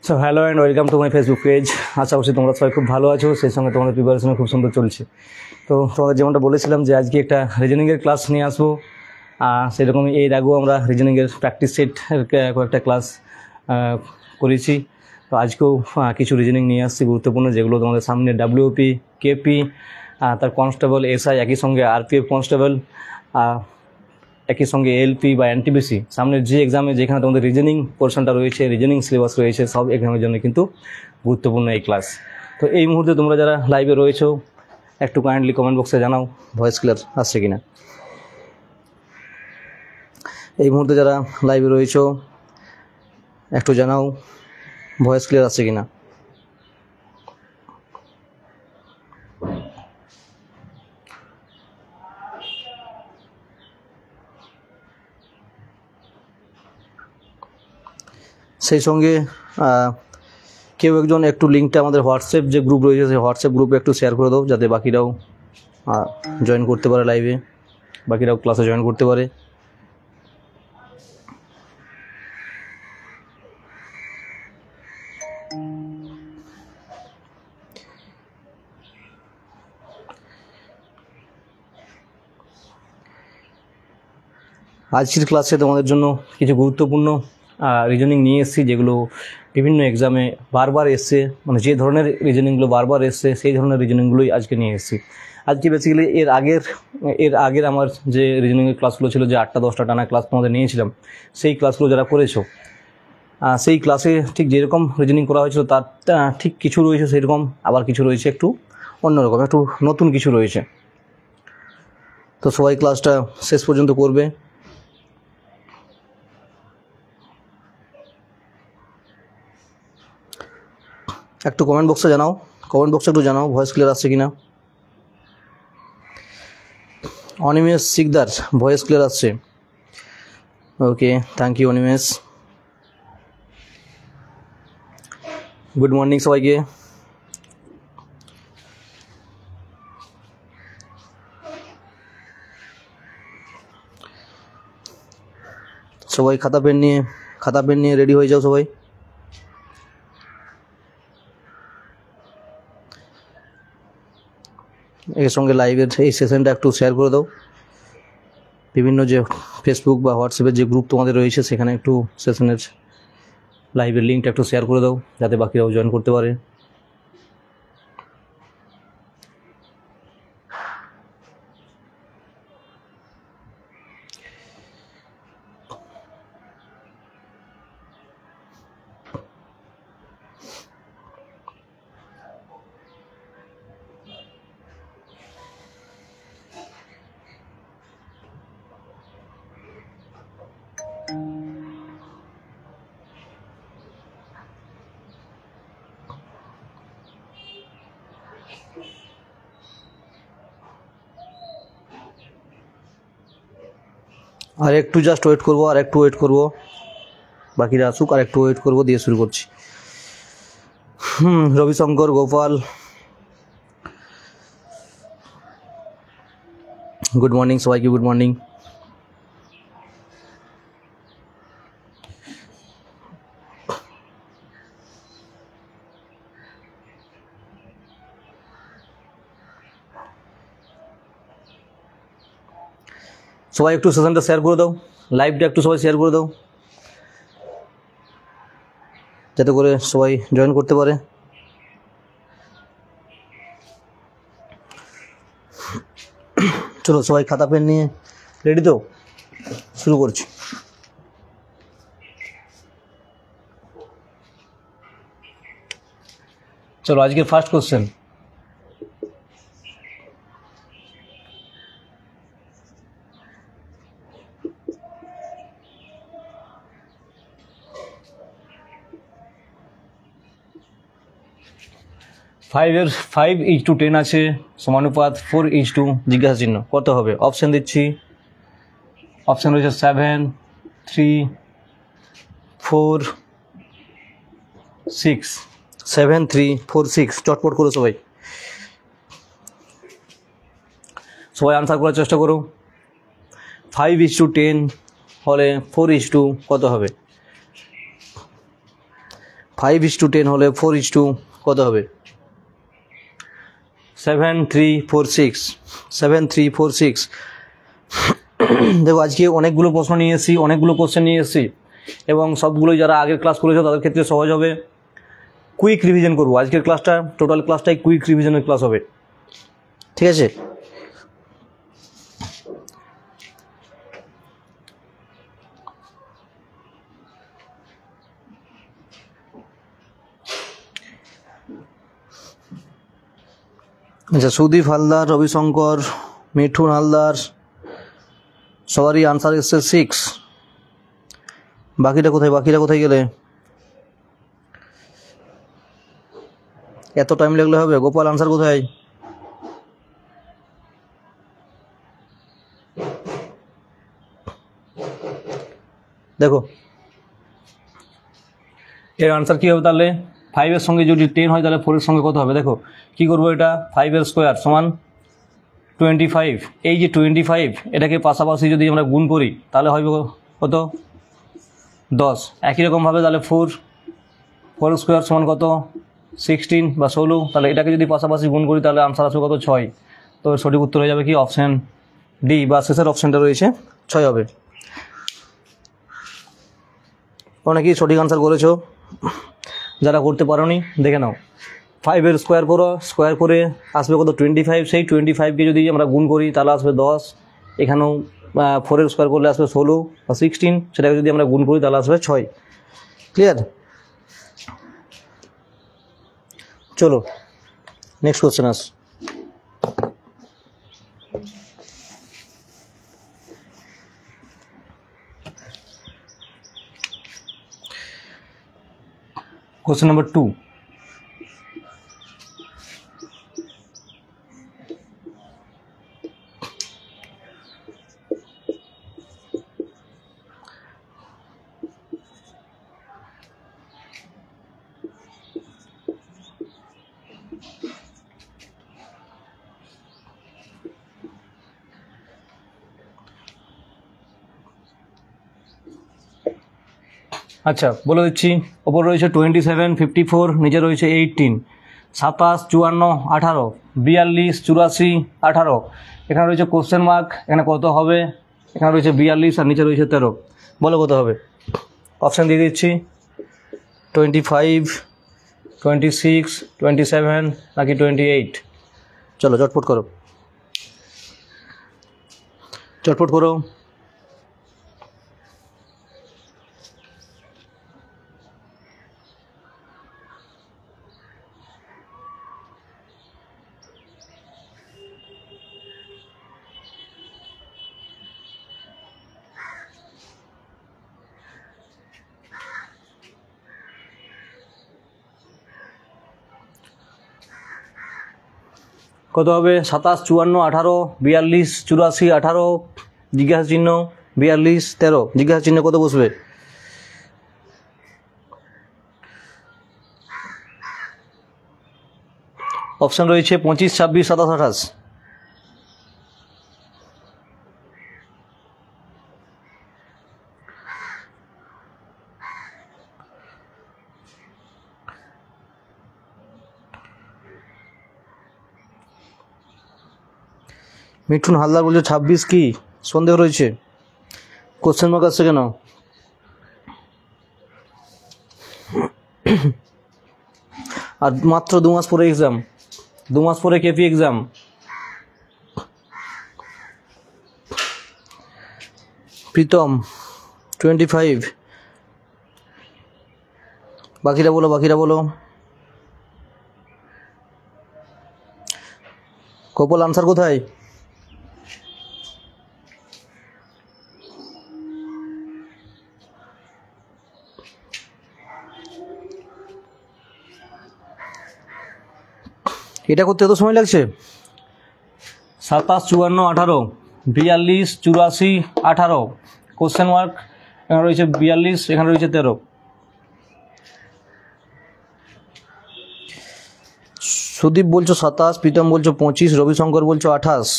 So hello and welcome to my Facebook page. আশা করছি তোমরা সবাই খুব ভালো আছো, সেই সঙ্গে তোমাদের প্রিপারেশনও খুব সুন্দর চলছে। তো তোমাদের যেমনটা বলেছিলাম যে আজকে একটা রিজনিংয়ের ক্লাস নিয়ে আসবো, সেরকমই এর আগেও আমরা রিজনিংয়ের প্র্যাকটিস সেট কয়েকটা ক্লাস করেছি। তো আজকেও কিছু রিজনিং নিয়ে আসছি গুরুত্বপূর্ণ, যেগুলো তোমাদের সামনে ডাব্লিউপি, কেপি, তার কনস্টেবল, এসআই, একই সঙ্গে আরপিএফ কনস্টেবল, একই সঙ্গে এলপি বা এনটিপিসি, সামনের যে এক্সামে যেখানে তোমাদের রিজনিং পোর্শনটা রয়েছে, রিজনিং সিলেবাস রয়েছে, সব এক্সামের জন্য কিন্তু গুরুত্বপূর্ণ এই ক্লাস। তো এই মুহূর্তে তোমরা যারা লাইভে রয়েছো একটু কাইন্ডলি কমেন্ট বক্সে জানাও ভয়েস ক্লিয়ার আসছে কিনা। এই মুহূর্তে যারা লাইভে রয়েছো একটু জানাও ভয়েস ক্লিয়ার আসছে কিনা। সেই সঙ্গে কেউ একজন একটু লিঙ্কটা আমাদের হোয়াটসঅ্যাপ যে গ্রুপ রয়েছে সেই হোয়াটসঅ্যাপ গ্রুপে একটু শেয়ার করে দাও, যাতে বাকিরাও জয়েন করতে পারে লাইভে, বাকিরাও ক্লাসে জয়েন করতে পারে। আজকের ক্লাসে তোমাদের জন্য কিছু গুরুত্বপূর্ণ রিজনিং নিয়ে এসেছি, যেগুলো বিভিন্ন এক্সামে বারবার এসছে, মানে যে ধরনের রিজনিংগুলো বারবার এসছে সেই ধরনের রিজনিংগুলোই আজকে নিয়ে এসেছি। আজকে বেসিক্যালি এর আগের আমার যে রিজনিংয়ের ক্লাসগুলো ছিল, যে 8-10টা টানা ক্লাস তোমাদের নিয়েছিলাম, সেই ক্লাসগুলো যারা করেছো সেই ক্লাসে ঠিক যেরকম রিজনিং করা হয়েছিল তার ঠিক কিছু রয়েছে সেরকম, আবার কিছু রয়েছে একটু অন্যরকম, একটু নতুন কিছু রয়েছে। তো সবাই ক্লাসটা শেষ পর্যন্ত করবে। একটু কমেন্ট বক্সে জানাও, কমেন্ট বক্সে একটু জানাও ভয়েস ক্লিয়ার আসছে কিনা। অনিমেষ শিকদার ভয়েস ক্লিয়ার আসছে, okay, thank you Animesh. Good morning সবাইকে। সবাই খাতা পেন নিয়ে রেডি হয়ে যাও সবাই। এর সঙ্গে লাইভের এই সেশনটা একটু শেয়ার করে দাও, বিভিন্ন যে ফেসবুক বা হোয়াটসঅ্যাপের যে গ্রুপ তোমাদের রয়েছে সেখানে একটু সেশনের লাইভের লিঙ্কটা একটু শেয়ার করে দাও, যাতে বাকিরাও জয়েন করতে পারে। আর একটু জাস্ট ওয়েট করবো, বাকিরা আসুক, আর একটু ওয়েট করবো, দিয়ে শুরু করছি। রবিশঙ্কর, গোপাল, গুড মর্নিং সবাইকে, গুড মর্নিং। সবাই একটু সেশনটা শেয়ার করে দাও, লাইভটা একটু সবাই শেয়ার করে দাও, যাতে করে সবাই জয়েন করতে পারে। চলো সবাই খাতা পেন নিয়ে রেডি তো, শুরু করছি। চলো আজকের ফার্স্ট কোশ্চেন। ফাইভের 5:10 আছে, সমানুপাত 4:2, জিজ্ঞাসা চিহ্ন কত হবে? অপশান দিচ্ছি, অপশান রয়েছে 7, 3, 4, 6। 7, 3, 4, 6, চটপট করো সবাই, সবাই আনসার করার চেষ্টা করো। 5:10 হলে 4:2 কত হবে? 5:10 হলে 4:, কত হবে? 7:3:4:6, 7:3:4:6। দেখো আজকে অনেকগুলো প্রশ্ন নিয়ে এসেছি, অনেকগুলো কোশ্চেন নিয়ে এসেছি, এবং সবগুলোই যারা আগের ক্লাস করেছো তাদের ক্ষেত্রে সহজ হবে। কুইক রিভিশন করবো আজকের ক্লাসটা, টোটাল ক্লাসটাই কুইক রিভিশনের ক্লাস হবে, ঠিক আছে? আচ্ছা, সুদীপ হালদার, রবিশঙ্কর, মিঠুন হালদার, সবারই আনসার এসছে 6। বাকিটা কোথায় গেলে? এত টাইম লাগলে হবে? গোপাল আনসার কোথায়? দেখো এর আনসার কী হবে তাহলে? 5-এর সঙ্গে যদি 10 হয় তাহলে 4-এর সঙ্গে কত হবে? দেখো কী করবো, এটা 5-এর স্কোয়ার সমান 25। এই যে 25, এটাকে পাশাপাশি যদি আমরা গুণ করি তাহলে হবে কত? 10। একই রকমভাবে তাহলে 4 স্কোয়ার সমান কত? 16 বা 16। তাহলে এটাকে যদি পাশাপাশি গুণ করি তাহলে আনসার আসবে কত? 6। তো সঠিক উত্তর হয়ে যাবে কি? অপশান ডি, বা শেষের অপশানটা রয়েছে 6 হবে। অনেকেই সঠিক আনসার করেছো, যারা করতে পারোনি দেখে নাও। 5-এর স্কোয়ার করো, স্কোয়ার করে আসবে কত? 25। সেই 25কে যদি আমরা গুণ করি তাহলে আসবে 10। এখানেও 4-এর স্কোয়ার করলে আসবে 16 বা 16, সেটাকে যদি আমরা গুণ করি তাহলে আসবে 6। ক্লিয়ার? চলো নেক্সট কোশ্চেন আস। Question number 2। আচ্ছা বলে দিচ্ছি, ওপর রয়েছে 27, 54, নিচে রয়েছে 18, 27, 54, 18, 42, 84, 18। এখানে রয়েছে কোশ্চেন মার্ক, এখানে কত হবে? এখানে রয়েছে 42 আর নিচে রয়েছে 13। বলো কত হবে? অপশান দিয়ে দিচ্ছি, 25, 26, 27 নাকি 28? চলো চটপট করো, চটপট করো। কত হবে? 27, 54, 18, 42, 84, 18, জিজ্ঞাসা চিহ্ন 42, 13, জিজ্ঞাসা চিহ্ন কত বসবে? অপশান রয়েছে 25, 26, 27, 28। মিঠুন হালদার বলছে 26। কি সন্দেহ রয়েছে? কোশ্চেন মার্ক আসছে কেন? আর মাত্র 2 মাস পরে এক্সাম, 2 মাস পরে কেপি এক্সাম। প্রীতম 25। বাকিরা বলো। কপাল আনসার কোথায়? এটা করতে এত সময় লাগছে? 27, 54, 18, 42, 84, 18, কোশ্চেন মার্ক, এখানে রয়েছে 42, এখানে রয়েছে 13। সুদীপ বলছো 27, প্রীতম বলছো 25, রবিশঙ্কর বলছো 28।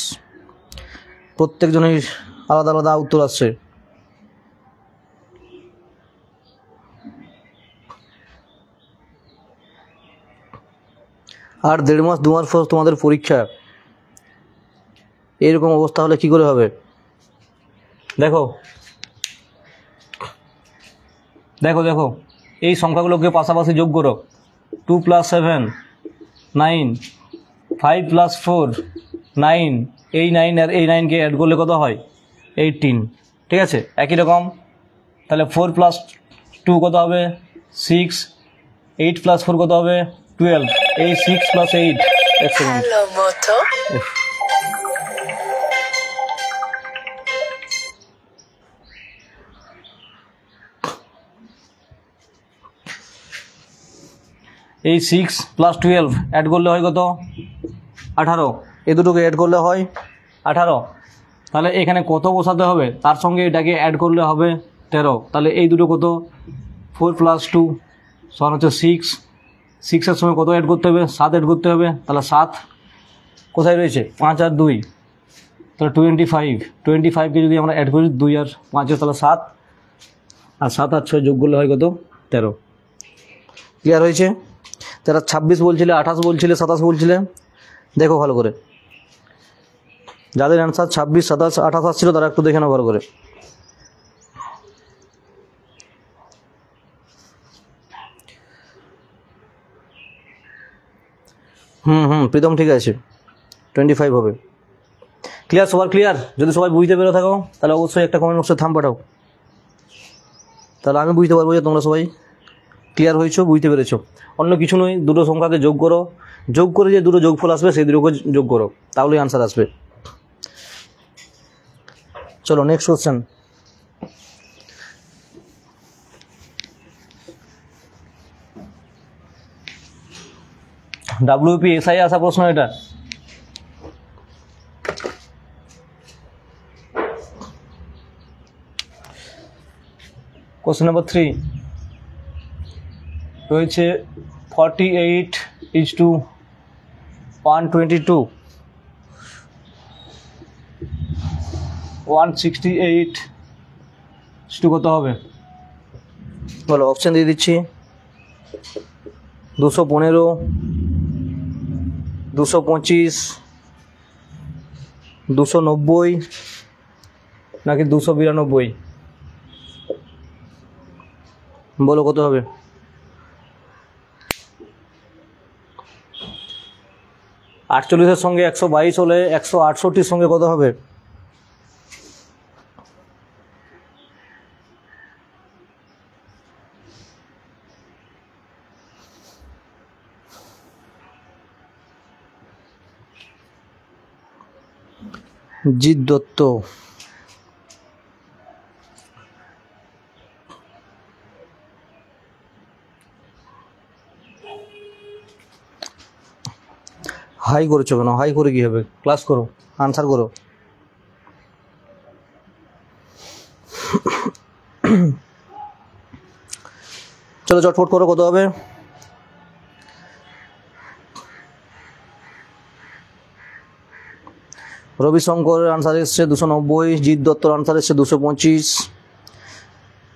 প্রত্যেকজনের আলাদা আলাদা উত্তর আসছে। আর 1.5 মাস 2 মাস পর তোমাদের পরীক্ষা, এরকম অবস্থা হলে কি করে হবে? দেখো দেখো দেখো এই সংখ্যাগুলোকে পাশাপাশি যোগ করো। 2 + 7 9, 5 + 4 9, এই 9 আর এই 9কে অ্যাড করলে কত হয়? 18। ঠিক আছে, একই রকম তাহলে 4 + 2 কত হবে? 6, 8 + 4 কত হবে? 12, এই 6 + 8 এক সেকেন্ড। Hello, Moto. এই 6 + 12 অ্যাড করলে হয় কত? 18। এই দুটোকে অ্যাড করলে হয় 18। তাহলে এখানে কত বসাতে হবে? তার সঙ্গে এটাকে অ্যাড করলে হবে 13। তাহলে এই দুটো কত? 4 + 2 সমান হচ্ছে 6। 6-এর সঙ্গে কত অ্যাড করতে হবে? 7 অ্যাড করতে হবে। তাহলে 7 কোথায় রয়েছে? 5 আর 2, তাহলে 25। 25কে যদি আমরা অ্যাড করি 2 আর 5, তাহলে 7, আর 7 আর 6 যোগ করলে হয় কত? 13। ক্লিয়ার হয়েছে? যারা 26 বলছিলে, 28 বলছিলে, 27 বলছিলে, দেখো ভালো করে। যাদের অ্যান্সার 26, 27, 28 আসছিল তারা একটু দেখে নাও ভালো করে। প্রীতম ঠিক আছে, 25 হবে। ক্লিয়ার? সবার ক্লিয়ার? যদি সবাই বুঝতে পেরে থাকো তাহলে অবশ্যই একটা কমেন্ট বক্সে থাম পাঠাও, তাহলে আমি বুঝতে পারবো যে তোমরা সবাই ক্লিয়ার হয়েছো, বুঝতে পেরেছো। অন্য কিছু নয়, দুটো সংখ্যাকে যোগ করো, যোগ করে যে দুটো যোগফল আসবে সেই দুটোকে যোগ করো, তাহলেই আনসার আসবে। চলো নেক্সট কোশ্চেন। WPSI আসা প্রশ্ন এটা। কোশ্চেন নাম্বার 3 রয়েছে 48:122, 168 কত হবে? বলো, অপশান দিয়ে দিচ্ছি। 215, 225, 290 নাকি 292? বলো কত হবে? আটচল্লিশের সঙ্গে 122 হলে 168-র সঙ্গে কত হবে? জিৎ দত্ত, হাই করেছো কেন? হাই করে কি হবে? ক্লাস করো, আনসার করো। চলো চটপট করো, কত হবে? রবিশঙ্করের আনসার এসছে 290, জিৎ দত্তর আনসার এসছে 225,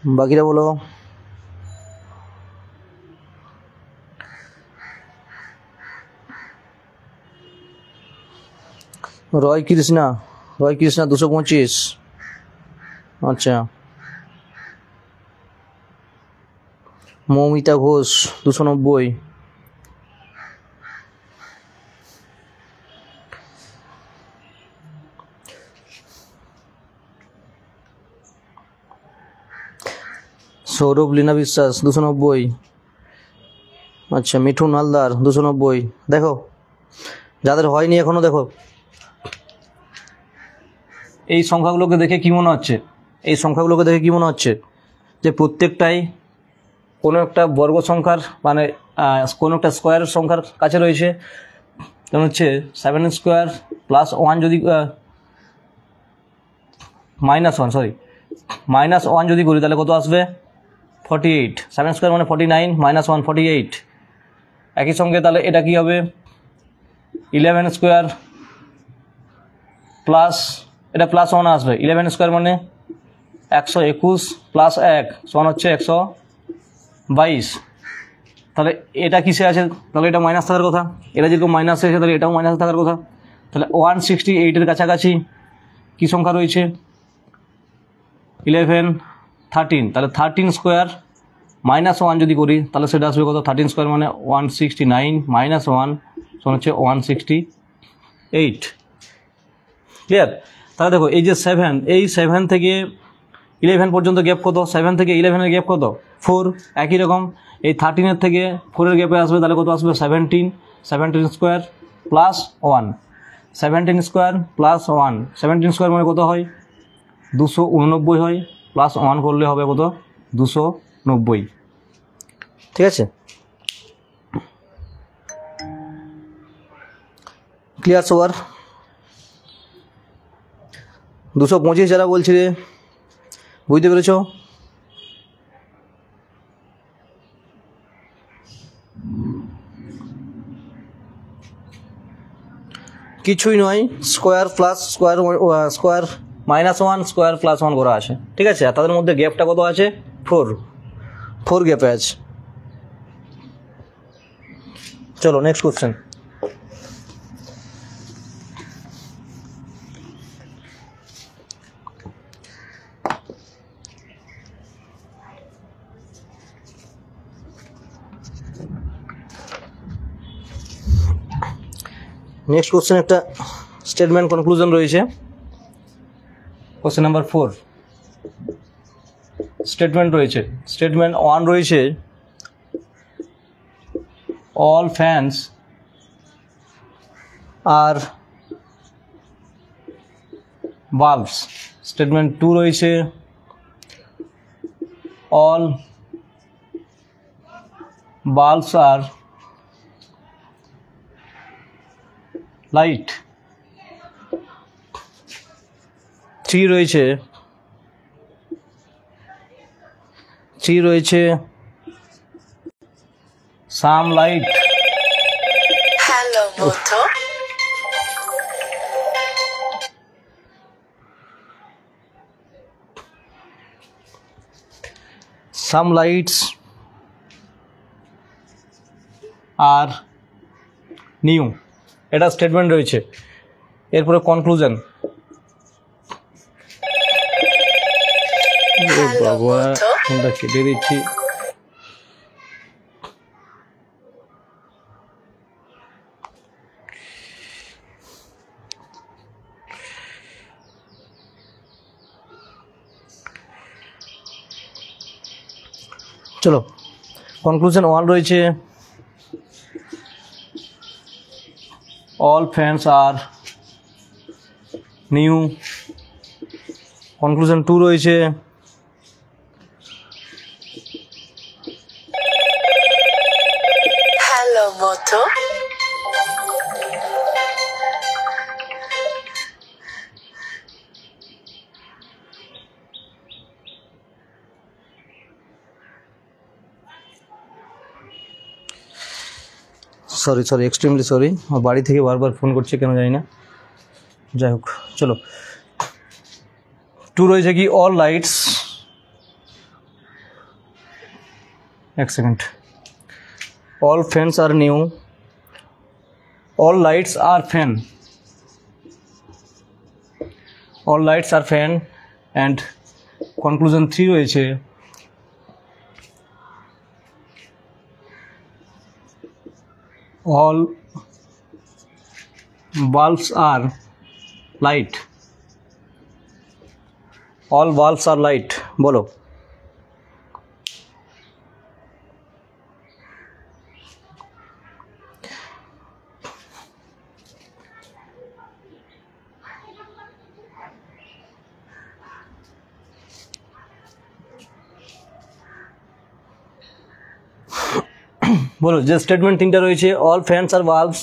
বাকিরা বলো। রয় কৃষ্ণা 225, আচ্ছা। মৌমিতা ঘোষ 290, সৌরভ লীনা বিশ্বাস 290, আচ্ছা। মিঠুন হালদার 290। দেখো যাদের হয়নি এখনো, দেখো এই সংখ্যাগুলোকে দেখে কি মনে হচ্ছে? যে প্রত্যেকটাই কোনো একটা বর্গ সংখ্যার মানে কোনো একটা স্কোয়ারের সংখ্যার কাছে রয়েছে। যেমন হচ্ছে 7 স্কোয়ার প্লাস 1 যদি -1 যদি করি তাহলে কত আসবে? 48। 7 স্কোয়ার মানে 49, -1 48। একই সঙ্গে তাহলে এটা কি হবে? 11 স্কোয়ার প্লাস এটা +1 আসবে। 11 স্কোয়ার মানে 121 + 1 সমান হচ্ছে 122। তাহলে এটা কিসে আছে, তাহলে এটা মাইনাস থাকার কথা, এটা যেরকম মাইনাসে আছে তাহলে এটাও মাইনাস থাকার কথা। তাহলে 168-এর কাছাকাছি কী সংখ্যা রয়েছে, 11, 13, তাহলে 13 স্কোয়ার -1 যদি করি তাহলে সেটা আসবে কত, 13 স্কোয়ার মানে 169 -1 সমান হচ্ছে 168। ক্লিয়ার? তাহলে দেখো এই যে 7, এই 7 থেকে 11 পর্যন্ত গ্যাপ কত, 7 থেকে 11-এর গ্যাপ কত 4, একই রকম এই 13-এর থেকে 4-এর গ্যাপে আসবে, তাহলে কত আসবে 17, 17 square plus 1, 17 square plus 1, 17 square মানে কত হয় 289 হয়, প্লাস 1 করলে হবে কত 290। ঠিক আছে, ক্লিয়ার সবার? 225 যারা বলছিলে বুঝতে পেরেছ? কিছুই নয়, square plus square, square -1 square plus 1 করা আছে। ঠিক আছে, আর তাদের মধ্যে গ্যাপটা কত আছে 4 গ্যাপে আছে। চলো নেক্সট কোশ্চেন। নেক্সট কোশ্চেন একটা স্টেটমেন্ট কনক্লুশন রয়েছে। কোশ্চেন নাম্বার 4 স্টেটমেন্ট রয়েছে, স্টেটমেন্ট 1 রয়েছে অল ফ্যানস আর বাল্বস। স্টেটমেন্ট 2 রয়েছে অল বাল্বস আর লাইট। 3 রয়েছে সাম লাইট। Hello, Moto. সাম লাইটস আর নিউ, এটা স্টেটমেন্ট রয়েছে। এরপরে কনক্লুশন, Hello, Moto. ফোনটা কেটে দিচ্ছি। চলো কনক্লুশন 1 রয়েছে all fans are new. Conclusion 2 রয়েছে Hello, Moto. Sorry extremely sorry, আমার বাড়ি থেকে বারবার ফোন করছে কেন জানি না। যাই হোক চলো, 2 রয়েছে কি অল লাইটস, এক second, all fans are new, all lights are fan, all lights are fan, and conclusion 3 রয়েছে all bulbs are light, all bulbs are light। বলো বলো যে স্টেটমেন্ট 3টা রয়েছে all fans are bulbs,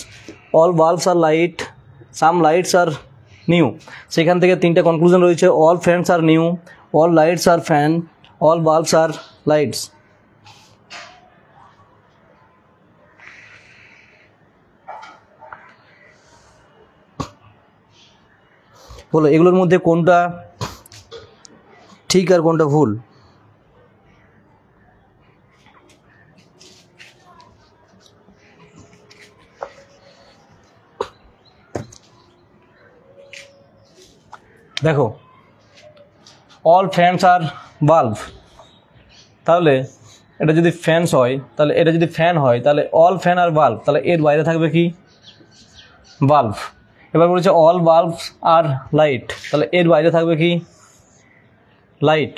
all bulbs are light, some lights are new, সেখান থেকে 3টা conclusion রয়েছে all fans are new, all lights are fan, all bulbs are lights। বলো এগুলোর মধ্যে কোনটা ঠিক আর কোনটা ভুল? দেখো অল ফ্যানস আর বাল্ব, তাহলে এটা যদি ফ্যানস হয়, তাহলে এটা যদি ফ্যান হয়, তাহলে অল ফ্যান আর বাল্ব, তাহলে এর বাইরে থাকবে কি বাল্ব। এবার বলেছে অল বাল্বস আর লাইট, তাহলে এর বাইরে থাকবে কি লাইট।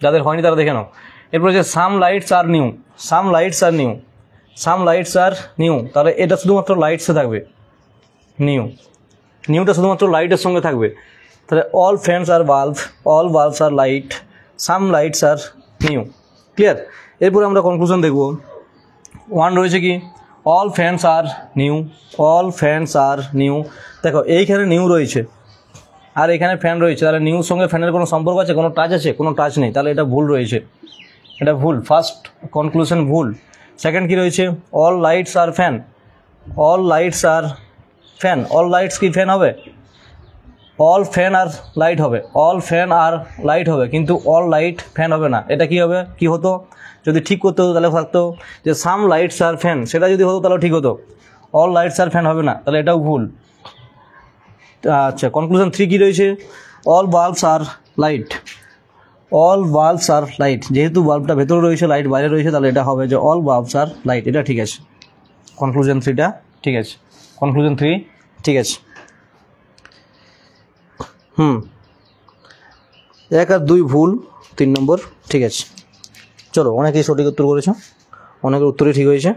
যাদের হয়নি তারা দেখে নাও। এরপর হচ্ছে সাম লাইটস আর নিউ, সাম লাইটস আর নিউ, সাম লাইটস আর নিউ, তাহলে এটা শুধুমাত্র লাইটসে থাকবে, নিউ, নিউটা শুধুমাত্র লাইটের সঙ্গে থাকবে। তাহলে অল ফ্যানস আর বাল্ব, অল বাল্বস আর লাইট, সাম লাইটস আর নিউ। ক্লিয়ার? এরপরে আমরা কনক্লুশন দেখব। 1 রয়েছে কি all fans are new, all fans are new. দেখো এইখানে নিউ রয়েছে আর এখানে ফ্যান রয়েছে, তাহলে নিউর সঙ্গে ফ্যানের কোনো সম্পর্ক আছে? কোনো টাচ আছে? কোনো টাচ নেই, তাহলে এটা ভুল রয়েছে, এটা ভুল। ফার্স্ট কনক্লুশন ভুল। সেকেন্ড কি রয়েছে অল লাইটস আর ফ্যান, অল লাইটস আর ফ্যান, অল লাইটস কি ফ্যান হবে? অল ফ্যান আর লাইট হবে, অল ফ্যান আর লাইট হবে, কিন্তু অল লাইট ফ্যান হবে না। এটা কি হবে, কি হতো? যদি ঠিক করতে হতো তাহলে থাকতো যে সাম লাইটস আর ফ্যান, সেটা যদি হতো তাহলে ঠিক হতো। অল লাইটস আর ফ্যান হবে না, তাহলে এটাও ভুল। আচ্ছা, কনক্লুশন 3 কী রয়েছে অল বাল্বস আর লাইট, অল বাল্বস আর লাইট। যেহেতু বাল্বটা ভেতরে রয়েছে, লাইট বাইরে রয়েছে, তাহলে এটা হবে যে অল বাল্বস আর লাইট। এটা ঠিক আছে, কনক্লুশন 3টা ঠিক আছে, কনক্লুশন 3 ঠিক আছে। 1 আর 2 ভুল, 3 নম্বর ঠিক আছে। চলো, অনেকেই সঠিক উত্তর করেছো, অনেকের উত্তরই ঠিক হয়েছে।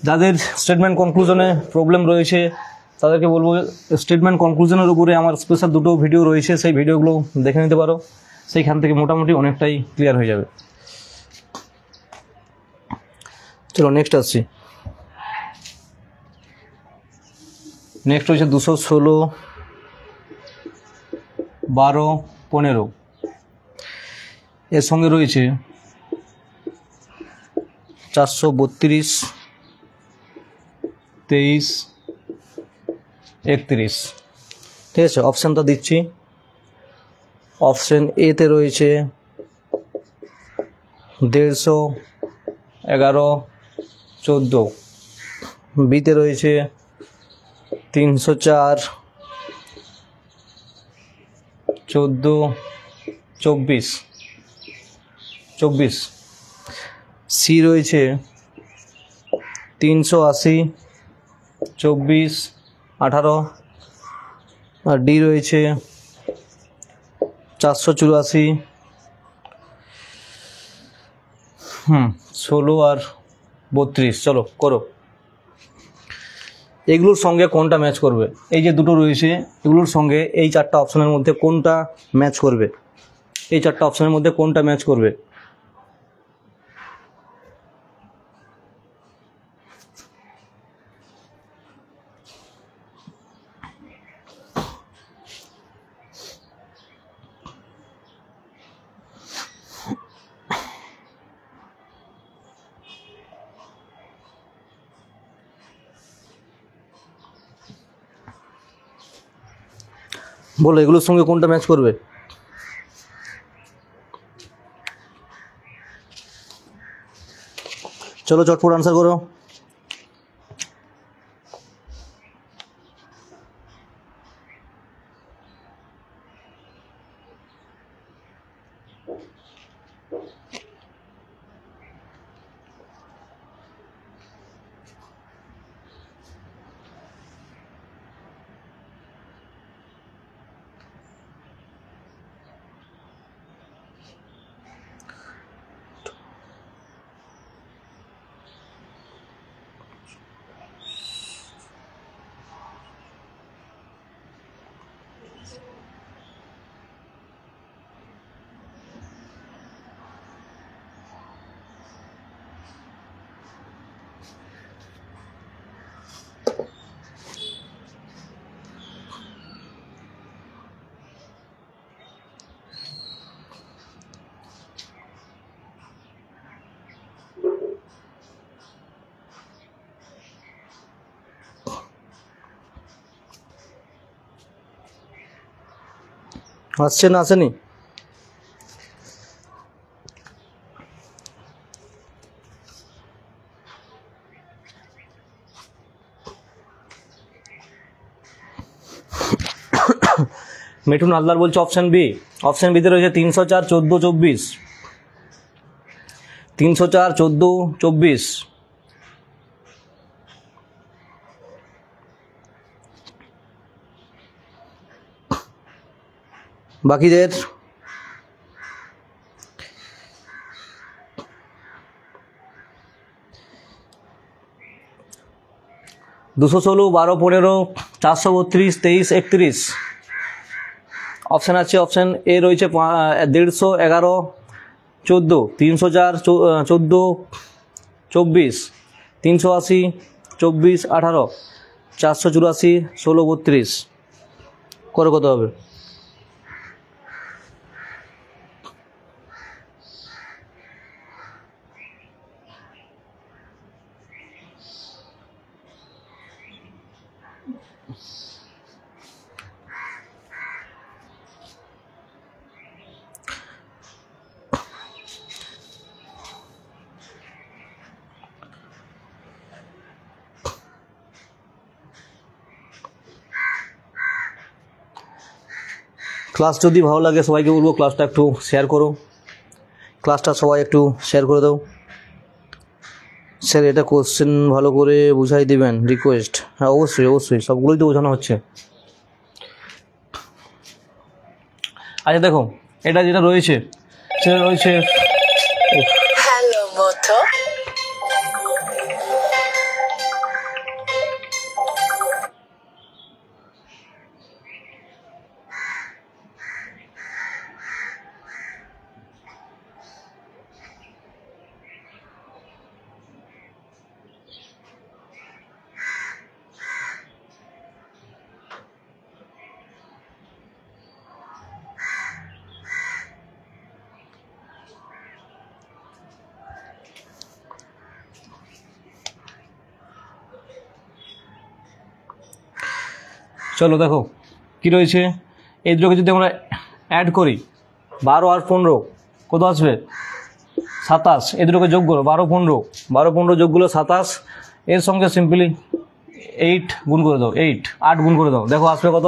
যাদের স্টেটমেন্ট কনক্লুশনে প্রবলেম রয়েছে তাদেরকে বলবো স্টেটমেন্ট কনক্লুশনের উপরে আমার স্পেশাল 2টো ভিডিও রয়েছে, সেই ভিডিওগুলো দেখে নিতে পারো, সেইখান থেকে মোটামুটি অনেকটাই ক্লিয়ার হয়ে যাবে। চলো নেক্সট আসছি। নেক্সট হচ্ছে 216, 12, 15। এর সঙ্গে রয়েছে 432, 23, 31। ঠিক আছে, অপশানটা দিচ্ছি। অপশান এতে রয়েছে 150, 11, 14। বিতে রয়েছে 304, 14, 24। সি রয়েছে 380, 24, 18। আর ডি রয়েছে 484, 16 আর 32। চলো করো। এগুলোর সঙ্গে কোনটা ম্যাচ করবে? এই যে দুটো রয়েছে এগুলোর সঙ্গে এই 4টা অপশনের মধ্যে কোনটা ম্যাচ করবে? এই 4টা অপশনের মধ্যে কোনটা ম্যাচ করবে? বলো এগুলোর সঙ্গে কোনটা ম্যাচ করবে? চলো চটপট আনসার করো। আসছে না আসেনি? মিঠুন হালদার বলছে অপশান বি। অপশান বিতে রয়েছে 304, 14, 24। 304, 14, 24। বাকিদের 216, 12, 15, 432, 23, 31। অপশান আছে, অপশান এ রয়েছে 150, 11, 14, 304, 14, 24, 380, 24, 18, 484, 16, 32। করে কত হবে? ক্লাস যদি ভালো লাগে সবাইকে বলবো ক্লাসটা একটু শেয়ার করো, ক্লাসটা সবাই একটু শেয়ার করে দাও। স্যার এটা কোশ্চেন ভালো করে বুঝাই দেবেন, রিকোয়েস্ট। হ্যাঁ অবশ্যই অবশ্যই, সবগুলোই তো বোঝানো হচ্ছে। আচ্ছা দেখো, এটা যেটা রয়েছে সেটা রয়েছে Hello, Moto. চলো দেখো কি রয়েছে। এই দুটোকে যদি আমরা অ্যাড করি, 12 আর 15 কত আসবে? 27। এই দুটোকে যোগ করো, 12, 15, 12, 15 যোগ করলে 27। এর সঙ্গে সিম্পলি 8 গুণ করে দাও, 8 গুণ করে দাও, দেখো আসবে কত?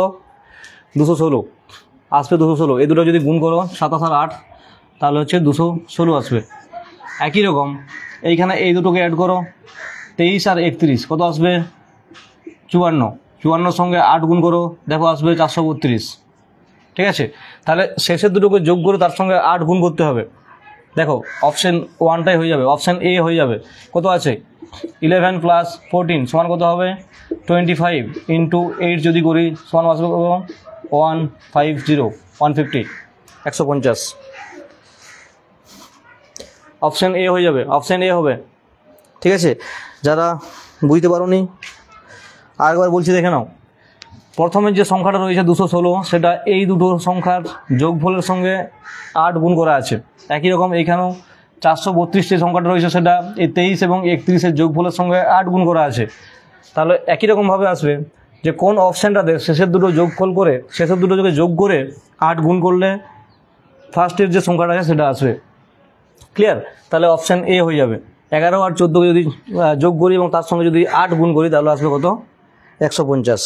216 আসবে, 216। এই দুটো যদি গুণ করো 27 আর 8, তাহলে হচ্ছে 216 আসবে। একই রকম এইখানে এই দুটোকে অ্যাড করো, 23 আর 31 কত আসবে? 54। 54 সঙ্গে 8 গুণ করো, দেখো আসবে 432। ঠিক আছে, তাহলে শেষের দুটোকে যোগ করে তার সঙ্গে 8 গুণ করতে হবে। দেখো অপশান 1টাই হয়ে যাবে, অপশান এ হয়ে যাবে। কত আছে? 11 প্লাস 14 সমান কত হবে? 25 ইন্টু 8 যদি করি সমান আসবে কত? 150, 150, 150। অপশান এ হয়ে যাবে, অপশান এ হবে। ঠিক আছে, যারা বুঝতে পারোনি আরেকবার বলছি দেখে নাও। প্রথমে যে সংখ্যাটা রয়েছে 216, সেটা এই দুটো সংখ্যার যোগফলের সঙ্গে 8 গুণ করা আছে। একই রকম এইখানেও 432 যে সংখ্যাটা রয়েছে সেটা এই 23 এবং 31-এর যোগফলের সঙ্গে 8 গুণ করা আছে। তাহলে একই রকমভাবে আসবে যে কোন অপশানটাতে শেষের দুটো যোগফল করে, শেষের দুটো যোগ করে 8 গুণ করলে ফার্স্টের যে সংখ্যাটা আছে সেটা আসবে। ক্লিয়ার? তাহলে অপশান এ হয়ে যাবে। 11 আর 14কে যদি যোগ করি এবং তার সঙ্গে যদি 8 গুণ করি তাহলে আসবে কত? 150।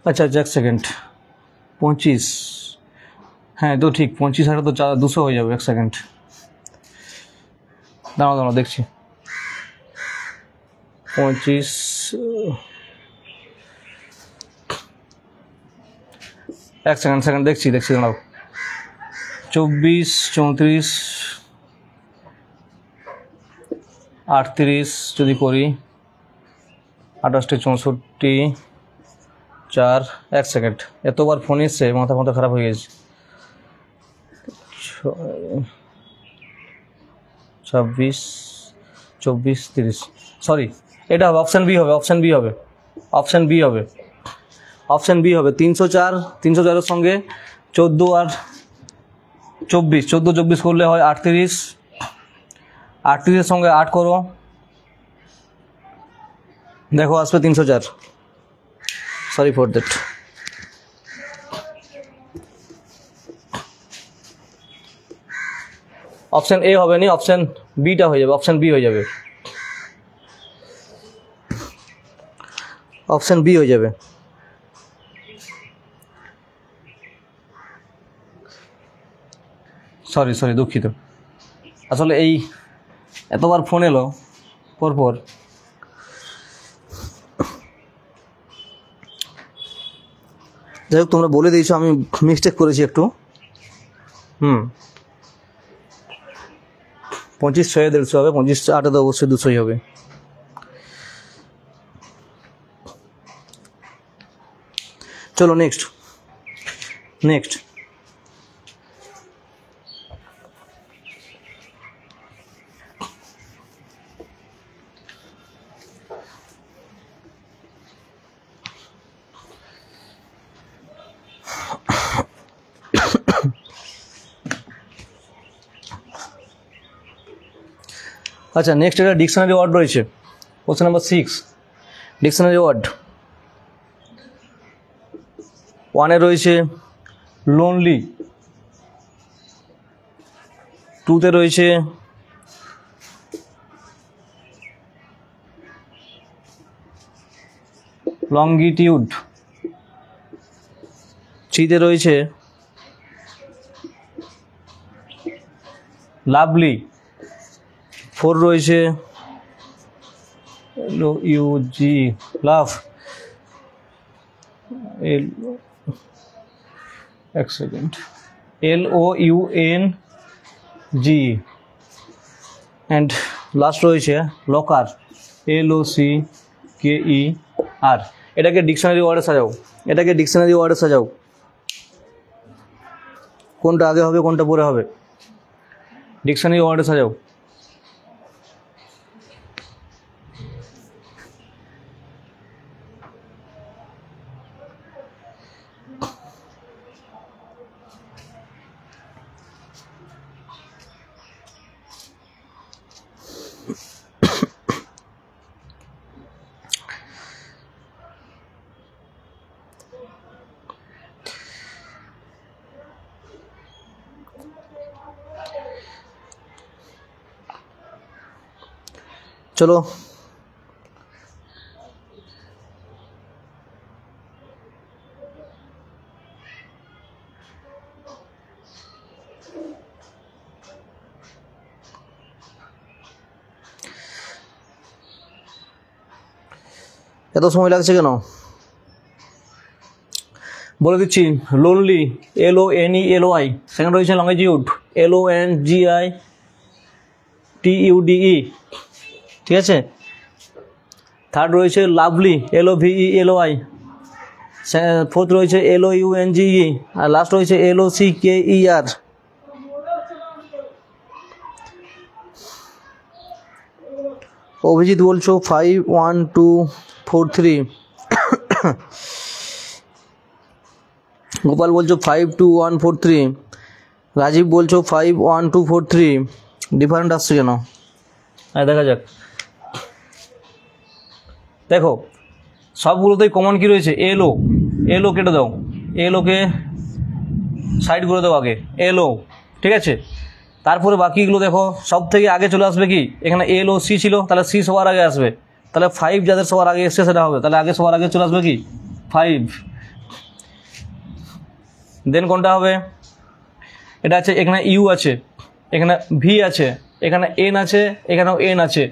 আচ্ছা আচ্ছা, এক সেকেন্ড। 25, হ্যাঁ তো ঠিক, 25 হাজার তো 200 হয়ে যাবে। এক সেকেন্ড, দাঁড়াও দাঁড়াও দেখছি। 25, এক সেকেন্ড দেখছি দাঁড়াও। 24, 34, 38 যদি করি, 28, 64, 4, এক সেকেন্ড, এতবার ফোন এসছে মাথা খারাপ হয়ে গেছে। 26, 24, 30, সরি এটা হবে অপশান বি হবে, অপশান বি হবে, অপশান বি হবে, অপশান বি হবে। 304, 304-এর সঙ্গে 14 আর 24, 14, 24 করলে হয় 38, 38-এর সঙ্গে 8 করো, দেখো আসবে 304। Sorry for that. Option A হবে না, অপশান বিটা হয়ে যাবে, অপশান বি হয়ে যাবে, অপশান বি হয়ে যাবে। সরি দুঃখিত, আসলে এই এতবার ফোন এলো পরপর। যাই হোক, তোমরা বলে দিয়েছো, আমি মিস্টেক করেছি একটু। 25 6 150 হবে, 25 8 তো অবশ্যই 200 হবে। চলো নেক্সট। আচ্ছা, নেক্সট এটা ডিকশনারি ওয়ার্ড রয়েছে, কোশ্চেন নাম্বার 6। ডিকশনারি ওয়ার্ড 1 এ রয়েছে লোনলি, 2তে রয়েছে লঙ্গিটিউড, 3তে রয়েছে লাভলি, 4 রয়েছে LOUG লাভ, এক সেকেন্ড, LOUNG, অ্যান্ড লাস্ট রয়েছে লকার, LOCKER। এটাকে ডিকশনারি ওয়ার্ডে সাজাও, কোনটা আগে হবে কোনটা পরে হবে, ডিকশনারি ওয়ার্ডে সাজাও। চলো এত সময় লাগছে কেন বলে দিচ্ছি। লোনলি, LONELY, সেকেন্ড রয়েছে লঙ্গিটিউড, LONGITUDE, ঠিক আছে। থার্ড রয়েছে লাভলি, LOVELY, ফোর্থ রয়েছে LOUNGE, আর লাস্ট রয়েছে LOCKER। অভিজিৎ বলছো 5 1 2 4 3, গোপাল বলছো 5 2 1 4 3, রাজীব বলছো 5 1 2 4 3। ডিফারেন্ট আসছে কেন দেখা যাক। দেখো সবগুলোতেই কমন কি রয়েছে, এলো কেটে দাও, এলোকে সাইড করে দাও আগে, এলো, ঠিক আছে। তারপরে বাকিগুলো দেখো, সব থেকে আগে চলে আসবে কি, এখানে LOC ছিল, তাহলে C সবার আগে আসবে, তাহলে 5 যাদের সবার আগে এসছে সেটা হবে, তাহলে আগে সবার আগে চলে আসবে কি 5। দেন কোনটা হবে, এটা আছে, এখানে U আছে, এখানে V আছে, এখানে N আছে, এখানেও N আছে,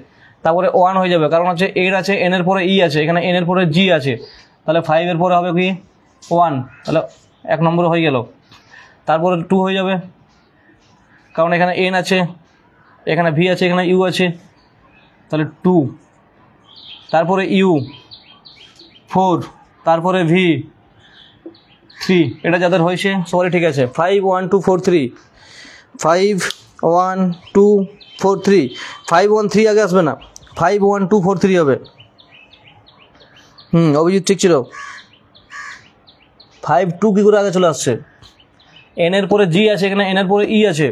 তারপরে 1 হয়ে যাবে, কারণ হচ্ছে এর আছে, N এর পরে E আছে, এখানে N এর পরে G আছে, তাহলে 5 এর পরে হবে কি 1, তাহলে 1 নম্বরে হয়ে গেল। তারপরে 2 হয়ে যাবে, কারণ এখানে N আছে, এখানে V আছে, এখানে U আছে, তাহলে 2, তারপরে U 4, তারপরে V 3। এটা যাদের হয়েছে সবারই ঠিক আছে। 5 1 2 4 3, 5 1 2 4 3, 5 1 3 আগে আসবে না, 5 1 2 4 3 হবে। অভিজিৎ ঠিক ছিল। 5 2 কী করে আগে চলে আসছে, N এর পরে G আছে, এখানে N এর পরে E আছে,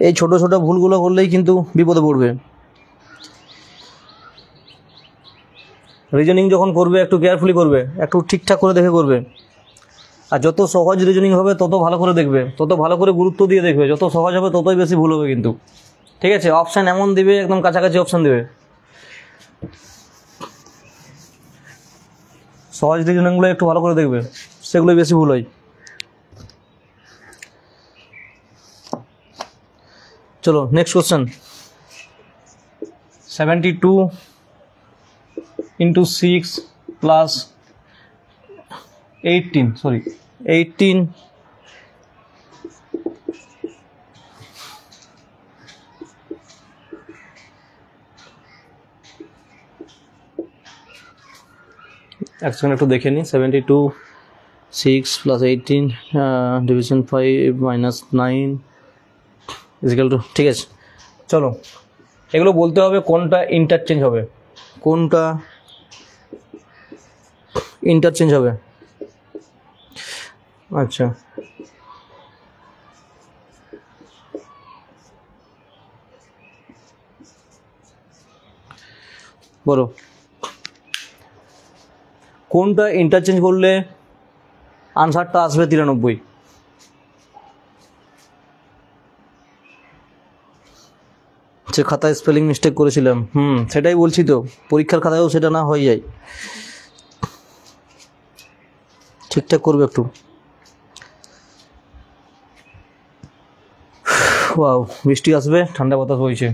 এই ছোট ছোট ভুলগুলো করলেই কিন্তু বিপদে পড়বে। রিজনিং যখন করবে একটু কেয়ারফুলি করবে, একটু ঠিকঠাক করে দেখে করবে। আর যত সহজ রিজনিং হবে তত ভালো করে দেখবে, তত ভালো করে গুরুত্ব দিয়ে দেখবে, যত সহজ হবে ততই বেশি ভুল হবে কিন্তু। ঠিক আছে, অপশান এমন দিবে, একদম কাছাকাছি অপশান দেবে। সহজ রিজনিংগুলো একটু ভালো করে দেখবে, সেগুলোই বেশি ভুল হয়। চলো next question. 72 into 6 plus 18 sorry 18 এক সেকেন্ড একটু দেখে নিই। 72 6 plus 18 division 5 minus 9 is equal to, ঠিক আছে। চলো এগুলো বলতে হবে কোনটা ইন্টারচেঞ্জ হবে, কোনটা ইন্টারচেঞ্জ হবে। আচ্ছা, বলো কোনটা ইন্টারচেঞ্জ করলে আনসারটা আসবে 93। সে খাতায় স্পেলিং মিস্টেক করেছিলাম, সেটাই বলছি তো, পরীক্ষার খাতায়ও সেটা না হয়ে যায়। ঠিকঠাক করবে একটু। ওয়াও, বৃষ্টি আসবে, ঠান্ডা বাতাস বইছে।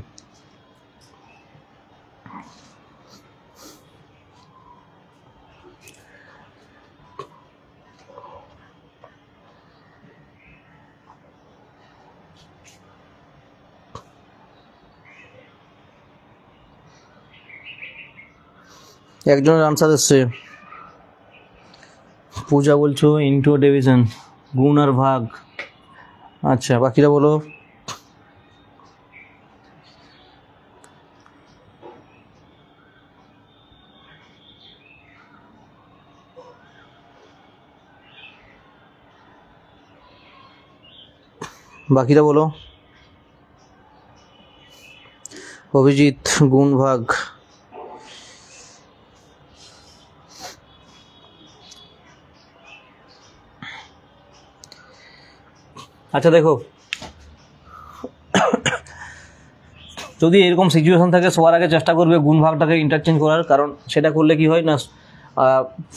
একজনের আনসার এসছে, পূজা বলছো ইন্টু ডিভিশন, গুণ আর ভাগ। আচ্ছা, বাকিরা বলো। বাকিরা বলো। অভিজিৎ গুণ ভাগ। আচ্ছা দেখো, যদি এরকম সিচুয়েশন থাকে সবার আগে চেষ্টা করবে গুণ ভাগটাকে ইন্টারচেঞ্জ করার, কারণ সেটা করলে কি হয় না,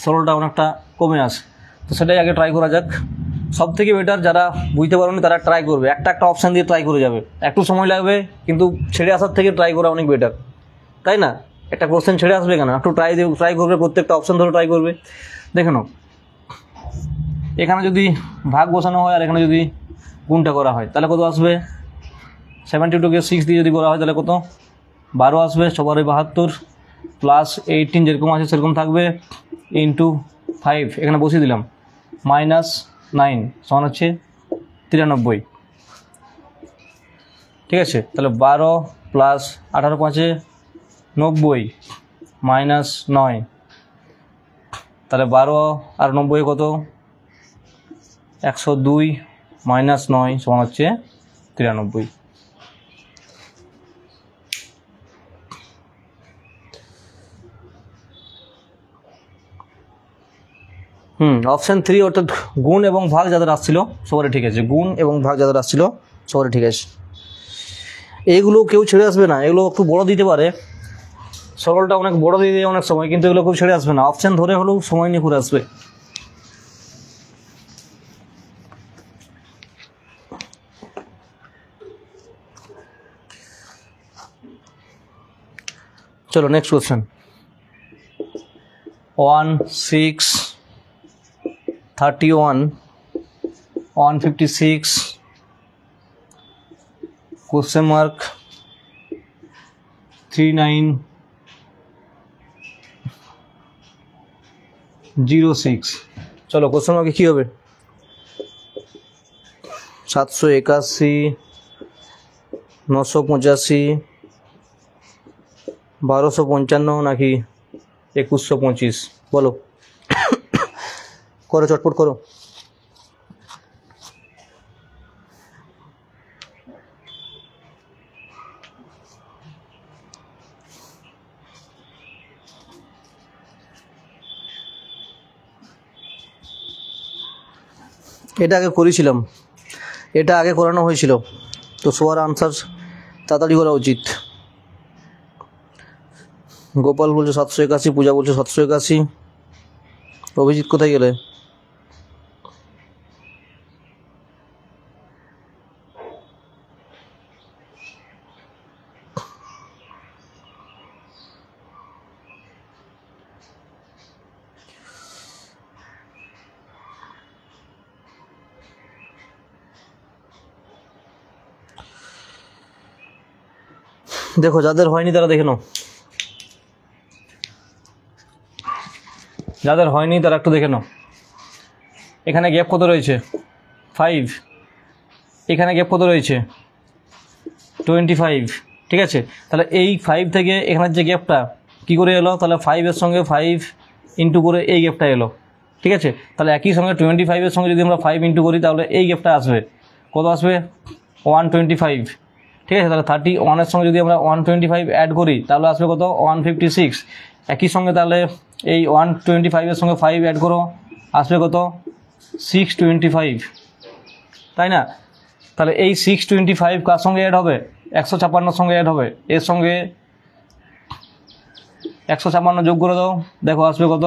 সরলটা অনেকটা কমে আসে। তো সেটাই আগে ট্রাই করা যাক। সব থেকে বেটার যারা বুঝতে পারোনি তারা ট্রাই করবে, একটা একটা অপশান দিয়ে ট্রাই করে যাবে, একটু সময় লাগবে কিন্তু ছেড়ে আসার থেকে ট্রাই করা অনেক বেটার, তাই না? একটা কোশ্চেন ছেড়ে আসবে কেন, একটু ট্রাই করবে, প্রত্যেকটা অপশান ধরে ট্রাই করবে। দেখে নাও, এখানে যদি ভাগ বসানো হয় আর এখানে যদি গুণটা করা হয় তাহলে কত আসবে? 72কে 6 দিয়ে যদি করা হয় তাহলে কত? 12 আসবে, সবারই 72, প্লাস 18 যেরকম আছে সেরকম থাকবে, ইন্টু 5 এখানে বসিয়ে দিলাম, মাইনাস 9 সমান হচ্ছে 93। ঠিক আছে, তাহলে 12 প্লাস 18 5 90 মাইনাস 9, তাহলে 12 আর 90 কত? 102 মাইনাস 9 সমান হচ্ছে 93। অপশান 3 অর্থাৎ গুণ এবং ভাগ যাদের আসছিল সবারই ঠিক আছে, গুণ এবং ভাগ যাদের আসছিল সবারই ঠিক আছে। এইগুলো কেউ ছেড়ে আসবে না, এগুলো একটু বড় দিতে পারে, সরলটা অনেক বড় দিয়ে দেয় অনেক সময়, কিন্তু এগুলো কেউ ছেড়ে আসবে না, অপশান ধরে হলেও সময় নিয়ে ঘুরে আসবে। চলো নেক্সট কোশ্চেন। 1 6 31 156 question mark 3906। চলো কোশ্চেন মার্কে কী হবে? 781 985 1255 নাকি 2125? বলো, করো চটপট করো। এটা আগে করেছিলাম, এটা আগে করানো হয়েছিল, তো সবার আনসার তাড়াতাড়ি করা উচিত। গোপাল বলছে 781, পূজা বলছে 781। অভিজিৎ কোথায় গেলে? দেখো যাদের হয়নি তারা দেখে নাও, যাদের হয়নি তারা একটু দেখে নাও। এখানে গ্যাপ কত রয়েছে? 5। এখানে গ্যাপ কত রয়েছে? 25। ঠিক আছে, তাহলে এই 5 থেকে এখানের যে গ্যাপটা কী করে এলো? তাহলে 5-এর সঙ্গে 5 ইন্টু করে এই গ্যাপটা এলো। ঠিক আছে, তাহলে একই সঙ্গে 25-এর সঙ্গে যদি আমরা 5 ইন্টু করি তাহলে এই গ্যাপটা আসবে, কত আসবে? 125। ঠিক আছে, তাহলে 31-এর সঙ্গে যদি আমরা 125 অ্যাড করি তাহলে আসবে কত? 156। একই সঙ্গে তাহলে এই 125-এর সঙ্গে 5 অ্যাড করো, আসবে কত? 625, তাই না? তাহলে এই 625 কার সঙ্গে অ্যাড হবে? 156-এর সঙ্গে অ্যাড হবে। এর সঙ্গে 156 যোগ করে দাও, দেখো আসবে কত?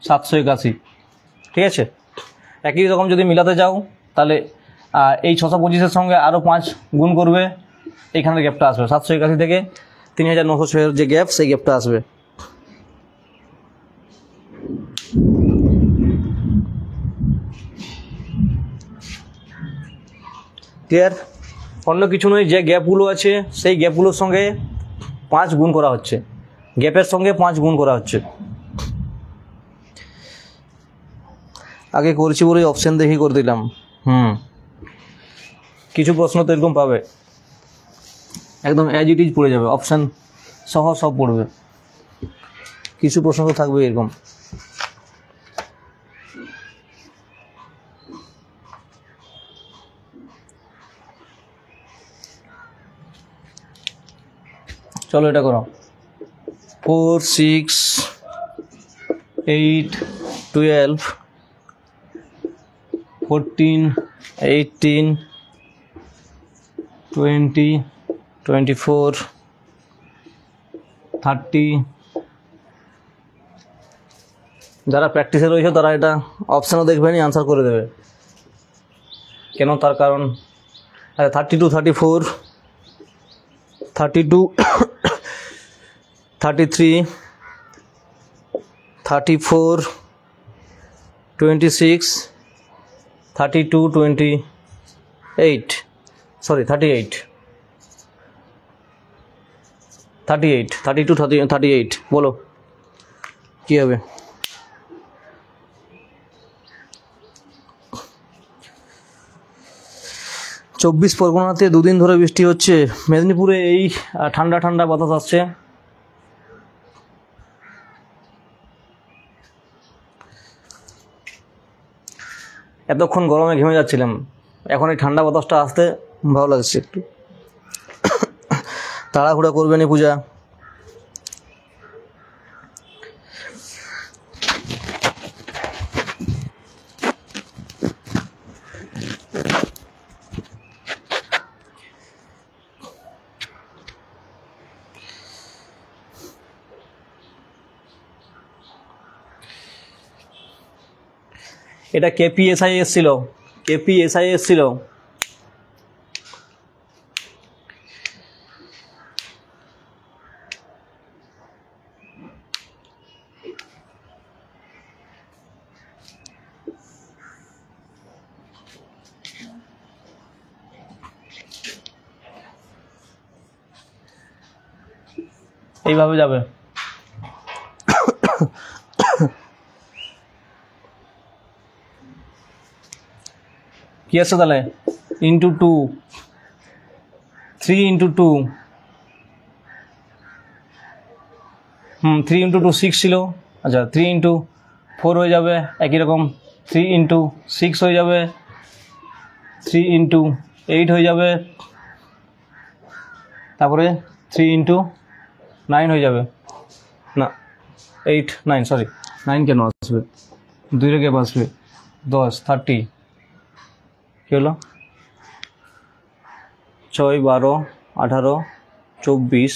781। ঠিক আছে, একই রকম যদি মিলাতে যাও তাহলে এই 625-এর সঙ্গে আরও 5 গুণ করবে, এইখানের গ্যাপটা আসবে 781 থেকে 3906 যে গ্যাপ, সেই গ্যাপটা আসবে। ক্লিয়ার? অন্য কিছু নয়, যে গ্যাপগুলো আছে সেই গ্যাপগুলোর সঙ্গে 5 গুণ করা হচ্ছে, গ্যাপের সঙ্গে 5 গুণ করা হচ্ছে। আগে করেছি বলে অপশান দেখে করে দিলাম। কিছু প্রশ্ন তো এরকম পাবে, একদম অ্যাজ ইট ইজ পড়ে যাবে, অপশান সহ সব পড়বে। কিছু প্রশ্ন তো থাকবে এরকম। চলো এটা করো। 4, 6, 8, 12, 14, 18, 20, 24, 30। যারা প্র্যাকটিসে রয়েছে তারা এটা অপশানও দেখবে নি, আনসার করে দেবে। কেন? তার কারণ 32, 34, 32, 33, 34, 26, 32, 28, সরি 38, 38, 32, 38, বলো কী হবে? চব্বিশ পরগনাতে দুদিন ধরে বৃষ্টি হচ্ছে। মেদিনীপুরে এই ঠান্ডা ঠান্ডা বাতাস আসছে। এতক্ষণ গরমে ঘেমে যাচ্ছিলাম, এখন এই ঠান্ডা বাতাসটা আসতে ভালো লাগছে একটু। তাড়াহুড়া করবে না পূজা। এটা কেপিএসআই এসছিল, কেপিএসআই এসছিল। এইভাবে যাবে। কি আছে তাহলে? ইন্টু 2, 3 ইন্টু 2, 3 ইন্টু 2 6 ছিল। আচ্ছা 3 ইন্টু 4 হয়ে যাবে, একই রকম 3 ইন্টু 6 হয়ে যাবে, 3 ইন্টু 8 হয়ে যাবে, তারপরে 3 ইন্টু 9 হয়ে যাবে, না 8, 9 সরি 9 কেন আসবে, 2 এর গ্যাপ আসবে, 10 30 কী হলো 6 12 18 24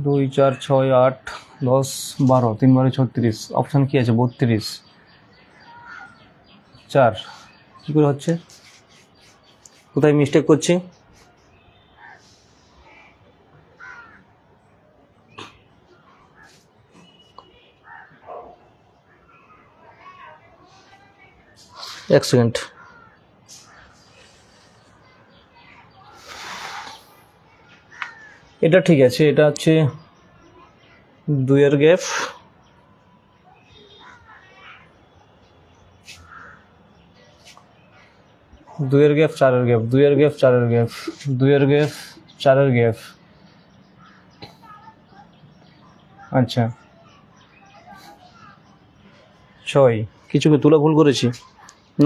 2 4 6 8 10 12 3 12 36 অপশান কি আছে 32 4 কী করে হচ্ছে, কোথায় মিস্টেক করছি? এক সেকেন্ড। এটা ঠিক আছে, এটা হচ্ছে 2 এর গ্যাপ, দুইয়ের গ্যাপ 4 এর গ্যাপ, 2 এর গ্যাপ 4 এর গ্যাপ, 2 এর গ্যাপ 4 এর গ্যাপ। আচ্ছা 6 কিছু কি তুলা ভুল করেছি?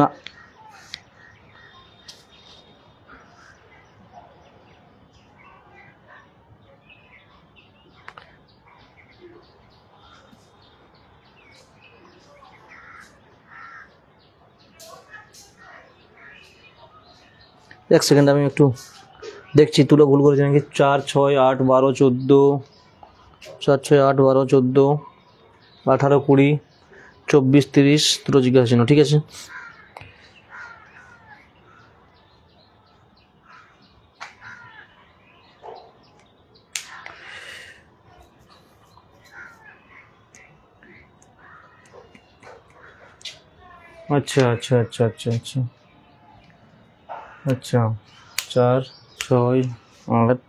না, এক সেকেন্ড আমি একটু দেখছি তুলা ভুল করেছি নাকি। 4 6 8 12 14, 4 6 8 12 14 18 20 24 30 দুটো জিজ্ঞাসা ছিল, ঠিক আছে। আচ্ছা আচ্ছা আচ্ছা আচ্ছা আচ্ছা আচ্ছা 4 6 8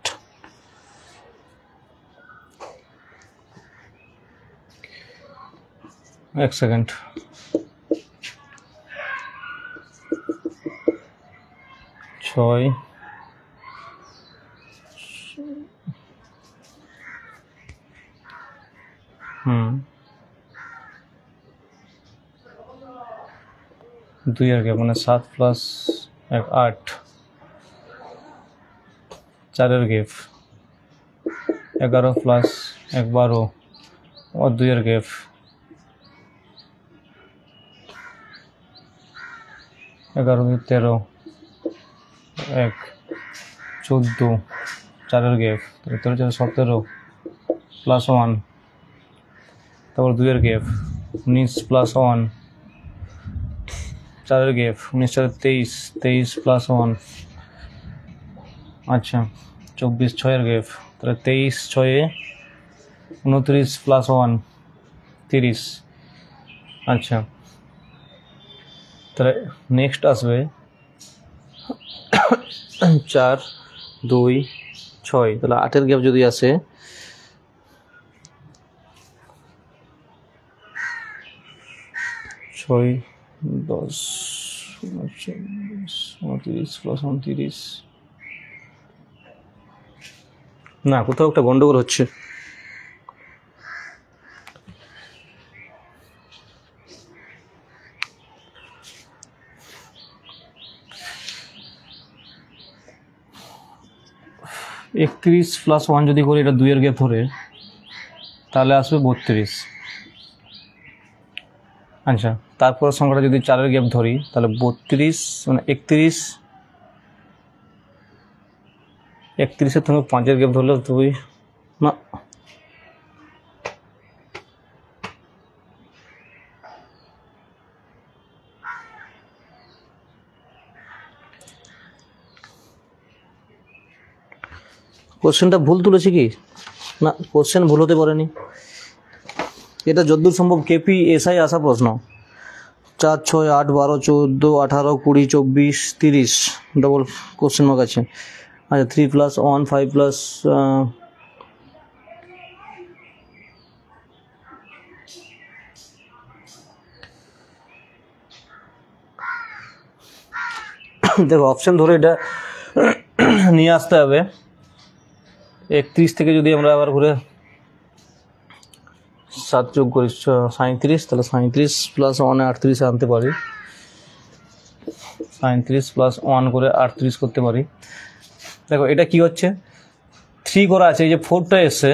এক সেকেন্ড, 6 2 এর গ্যাপ মানে 7 প্লাস 1 8, 4 এর গ্যাপ 11 প্লাস 1 12 और 2 এর গ্যাপ 11 13 1 14, 4 এর গ্যাপ 13 4 17 প্লাস 1, তারপর 2 এর গ্যাপ 19 প্লাস 1, 4 এর গ্যাপ 19 4 23 23 প্লাস 1, আচ্ছা 24 6 এর গ্যাপ, তাহলে 23 6 29 প্লাস 1 30। আচ্ছা তাহলে নেক্সট আসবে 4 2 6, তাহলে 8 গ্যাপ যদি আসে 6 10 29 প্লাস 29, না, কোথাও একটা গন্ডগোল হচ্ছে। একত্রিশ প্লাস 1 যদি করি এটা 2 এর গ্যাপ ধরে তাহলে আসবে 32। আচ্ছা তারপর সংখ্যাটা যদি 4 এর গ্যাপ ধরি তাহলে 32 মানে 31, 31-এর সঙ্গে 5 এর গ্যাপ ধরলে 2, না, কোশ্চেনটা ভুল তুলেছি কি? না, কোশ্চেন ভুল হতে পারেনি। এটা যতদূর সম্ভব কেপি এসআই আসা প্রশ্ন। 4 6 8 12 14 18 20 24 30 ডবল কোশ্চেন মার্ক আছে। আচ্ছা 3 প্লাস 1 5 প্লাস দেখো অপশন ধরে এটা নিয়ে আসতে হবে। 31 থেকে যদি আমরা আবার ঘুরে 7 যোগ করি 37, তাহলে 37 প্লাস 1 38 আনতে পারি, 37 প্লাস 1 করে 38 করতে পারি। দেখো এটা কি হচ্ছে, 3 করা আছে, এই যে 4টা এসছে,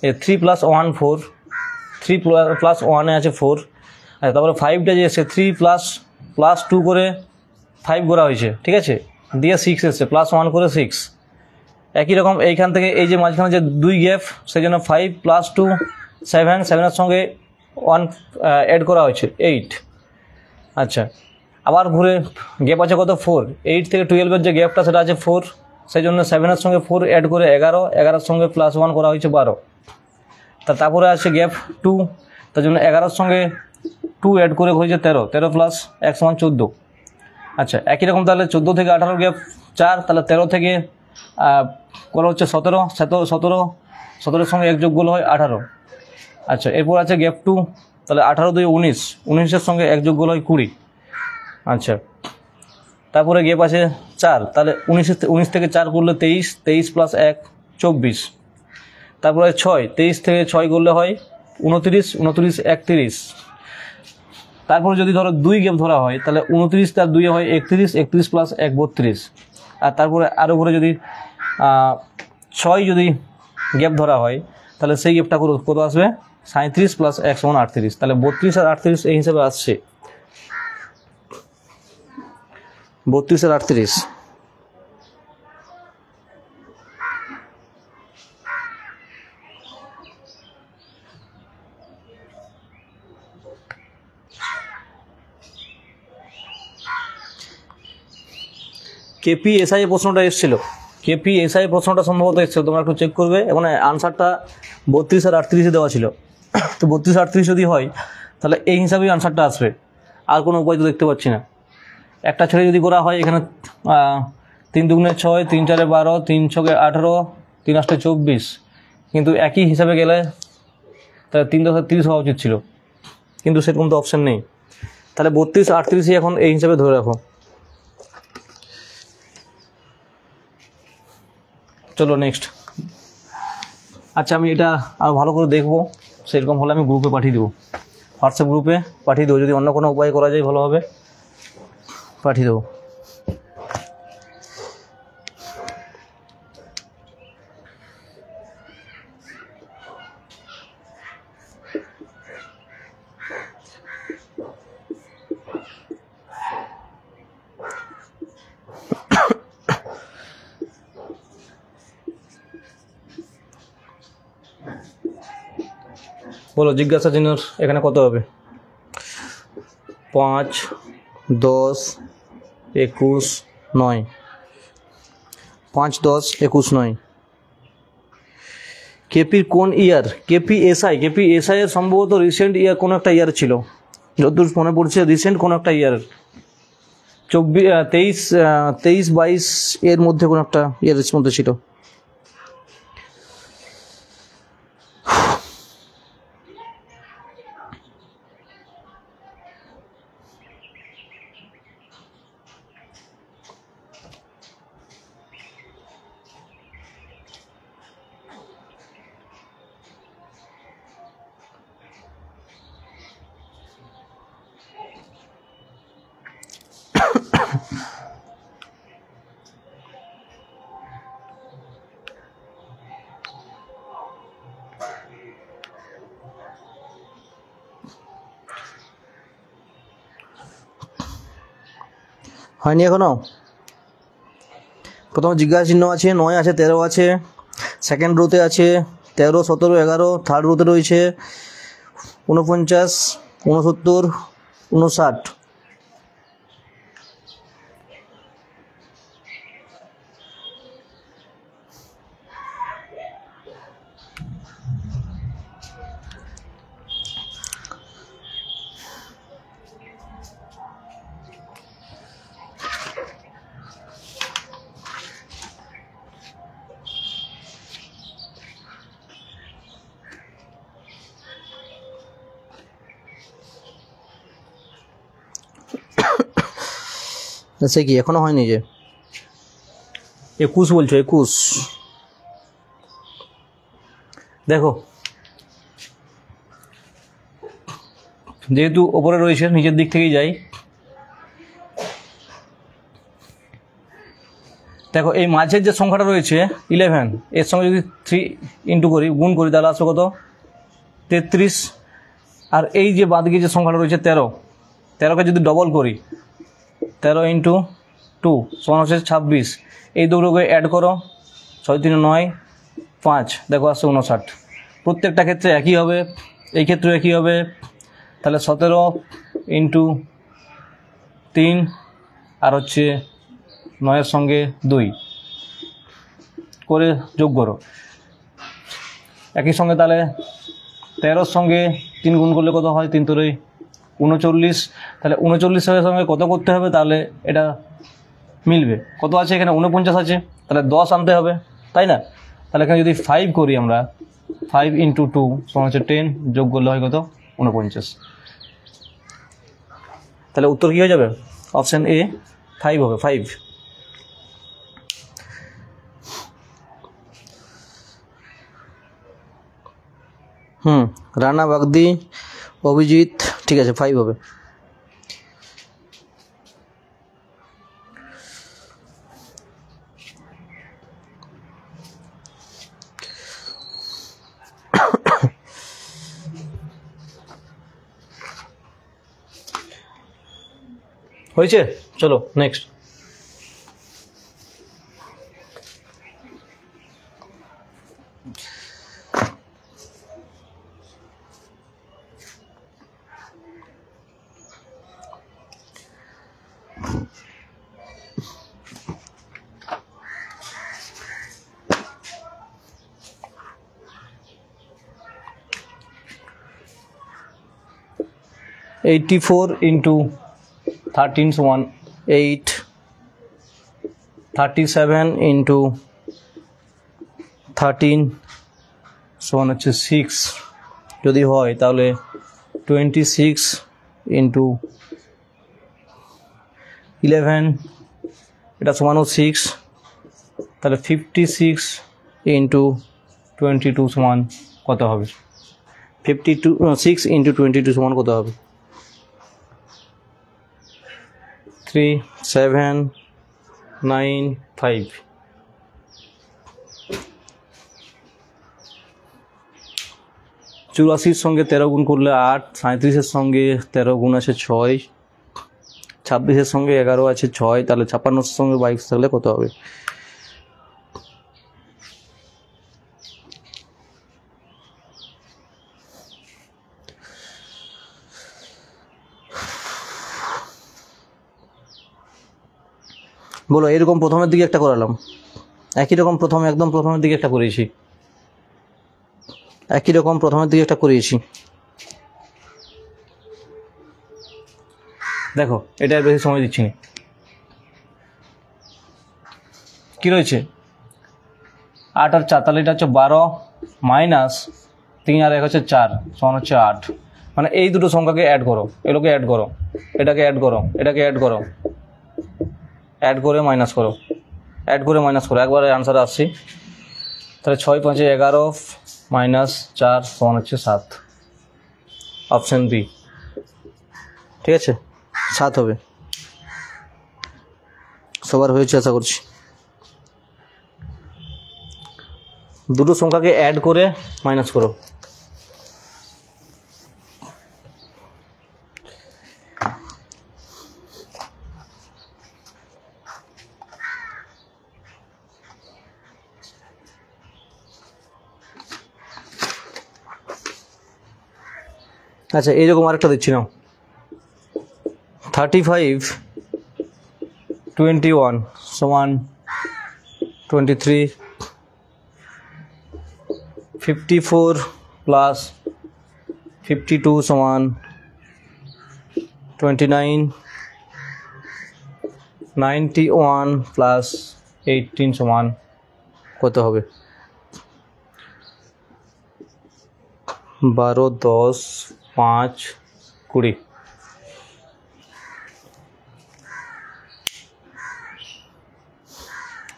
এই 3 প্লাস 1 4, 3 প্লাস 1 আছে 4, আর তারপরে 5টা যে এসছে 3 প্লাস 2 করে 5 করা হয়েছে, ঠিক আছে, দিয়ে 6 এসছে, প্লাস 1 করে 6। একই রকম এইখান থেকে এই যে মাঝখানে যে 2 গ্যাপ, সেই জন্য 5 প্লাস 2 7, 7-এর সঙ্গে 1 অ্যাড করা হয়েছে 8। আচ্ছা, আবার ঘুরে গ্যাপ আছে কত 4, 8 থেকে 12-এর যে গ্যাপটা সেটা আছে 4, সেই জন্য 7-এর সঙ্গে 4 অ্যাড করে 11, 11-এর সঙ্গে প্লাস 1 করা হয়েছে 12। তারপরে আছে গ্যাপ 2, তার জন্য 11-এর সঙ্গে 2 অ্যাড করে হয়েছে 13, 13 প্লাস 1 সমান 14। আচ্ছা, একই রকম তাহলে 14 থেকে 18 গ্যাপ 4, তাহলে 13 থেকে করা হচ্ছে 17, 17-এর সঙ্গে 1 যোগ করলে হয় 18। আচ্ছা, এরপর আছে গ্যাপ 2, তাহলে 18 2 19, 19-এর সঙ্গে 1 যোগ করলে হয় 20। আচ্ছা, তারপরে গ্যাপ আছে 4, তাহলে 19 থেকে 4 করলে 23, 23 প্লাস 1 24। তারপরে 6, 23 থেকে 6 করলে হয় 29, 29 31। তারপরে যদি ধরো 2 গ্যাপ ধরা হয়, তাহলে 29 তার 2 হয় 31, 31 প্লাস 1 32। আর তারপরে আরও করে যদি 6 যদি গ্যাপ ধরা হয়, তাহলে সেই গ্যাপটা কত আসবে 37 প্লাস 1 সমান 38, তাহলে 32 আর 38 এই হিসাবে আসছে, 32 আর 38। কেপিএসআই প্রশ্নটা এসেছিল, কেপিএসআই প্রশ্নটা সম্ভবত এসেছিল, তোমরা একটু চেক করবে। এখন আনসারটা 32 আর 38 দেওয়া ছিল, তো 32 38 যদি হয় তাহলে এই হিসাবেই আনসারটা আসবে, আর কোনো উপায় তো দেখতে পাচ্ছি না। একটা ছেড়ে যদি করা হয়, এখানে 3 দুগুণে 6, 3 4 12, 3 6 18, 3 8 24, কিন্তু একই হিসাবে গেলে তাহলে 3 10 30 হওয়া উচিত ছিল, কিন্তু সেরকম তো অপশান নেই। তাহলে 32 38 এখন এই হিসাবে ধরে রাখো। চলো নেক্সট। আচ্ছা, আমি এটা আরও ভালো করে দেখবো, সেরকম হলে আমি গ্রুপে পাঠিয়ে দেবো, হোয়াটসঅ্যাপ গ্রুপে পাঠিয়ে দেবো। যদি অন্য কোনো উপায় করা যায় ভালোভাবে পাঠিয়ে দেবো। বলো, জিজ্ঞাসা চিহ্নর এখানে কত হবে? 5 10 21 9, 5 10 21 9। কেপির কোন ইয়ার? কেপিএসআই এর সম্ভবত রিসেন্ট ইয়ার, কোনো একটা ইয়ার ছিল, যতদূর মনে পড়ছে রিসেন্ট কোনো একটা ইয়ার, 23 22 এর মধ্যে কোনো একটা ইয়ারের মধ্যে ছিল। হয়নি এখনো? প্রথমে জিজ্ঞাসা চিহ্ন আছে, 9 আছে, 13 আছে, সেকেন্ড রোতে আছে 13 17 11, থার্ড রোতে রয়েছে 49 69 59। সে কি এখনো হয়নি? যে 21 বলছো, 21। দেখো যেহেতু ওপরে রয়েছে নিচের দিক থেকেই যাই। দেখো এই মাঝের যে সংখ্যাটা রয়েছে 11, এর সঙ্গে যদি 3 ইন্টু করি, গুণ করি, তাহলে আসবে কত? 33। আর এই যে বাঁদিকে যে সংখ্যাটা রয়েছে 13কে যদি ডবল করি, 13 ইন্টু 2 সমান হচ্ছে 26। এই দুটোকে অ্যাড করো, 6 3 9 5, দেখো আসছে 59। প্রত্যেকটা ক্ষেত্রে একই হবে, এই ক্ষেত্রেও একই হবে। তাহলে 17 ইন্টু 3 আর হচ্ছে 9-এর সঙ্গে 2 করে যোগ করো। একই সঙ্গে তাহলে 13-র সঙ্গে 3 গুণ করলে কত হয়? 3 3 39। তাহলে 39-এর সঙ্গে কত করতে হবে? তাহলে এটা মিলবে। কত আছে এখানে? 49 আছে, তাহলে 10 আনতে হবে, তাই না? তাহলে এখানে যদি 5 করি আমরা, 5 ইন্টু 2 সমান হচ্ছে 10, যোগ করলে হয় কত? 49। তাহলে উত্তর কী হয়ে যাবে? অপশান এ 5 হবে, 5। রানা বাগদি, অভিজিৎ, ঠিক আছে 5 হবে। হয়েছে? চলো নেক্সট। $84 ইন্টু 13 সমান 8, 37 ইন্টু 13 সমান হচ্ছে 6 যদি হয়, তাহলে 26 ইন্টু 11 এটা সমানও 6, তাহলে 56 ইন্টু 22 সমান কত হবে? 6 ইন্টু 22 সমান কত হবে? 3 7 9 5। চুরাশির সঙ্গে 13 গুণ করলে 8, 37-এর সঙ্গে 13 গুণ আছে 6, 26-এর সঙ্গে 11 আছে 6, তাহলে 56-এর সঙ্গে 22 থাকলে কত হবে? বলো, এরকম প্রথমের দিকে একটা করালাম, একই রকম প্রথমে একদম প্রথমের দিকে একটা করিয়েছি, একই রকম প্রথমের দিকে একটা করিয়েছি। দেখো এটা আর বেশি সময় দিচ্ছি না। কী রয়েছে? 8 আর 4, তাহলে এটা হচ্ছে 12 মাইনাস 3 আর 1 হচ্ছে 4 সমান হচ্ছে 8। মানে এই দুটো সংখ্যাকে অ্যাড করো, এগুলোকে অ্যাড করো, এটাকে অ্যাড করো, এটাকে অ্যাড করো, অ্যাড করে মাইনাস করো, অ্যাড করে মাইনাস করো, একবারে আনসার আসছি। তাহলে 6 5 11 মাইনাস 4 সমান হচ্ছে 7, অপশান বি। ঠিক আছে, 7 হবে। সবার হয়েছে আশা করছি। দুটো সংখ্যাকে অ্যাড করে মাইনাস করো। আচ্ছা, এইরকম আরেকটা দিচ্ছি নাও। 35 21 সমান 23, 54 প্লাস 52 সমান 29, 91 প্লাস 18 সমান কত হবে? 12 10 5 20।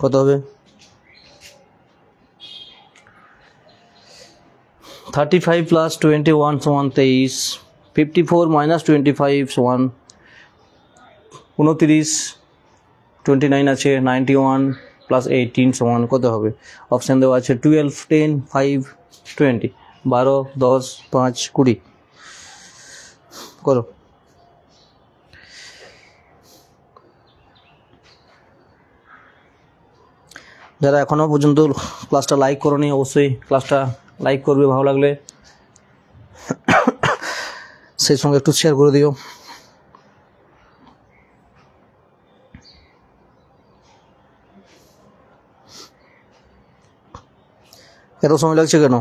কত হবে? 35 প্লাস 21 সমান 23, 54 মাইনাস 25 সমান 29, 29 আছে, 91 প্লাস 18 সমান কত হবে? অপশান দেওয়া আছে 12, 10, 5, 20, 12, 10, 5, 20 করো। যারা এখনও পর্যন্ত ক্লাসটা লাইক করোনি অবশ্যই ক্লাসটা লাইক করবে, ভালো লাগলে সেই সঙ্গে একটু শেয়ার করে দিও। এত সময় লাগছে কেন?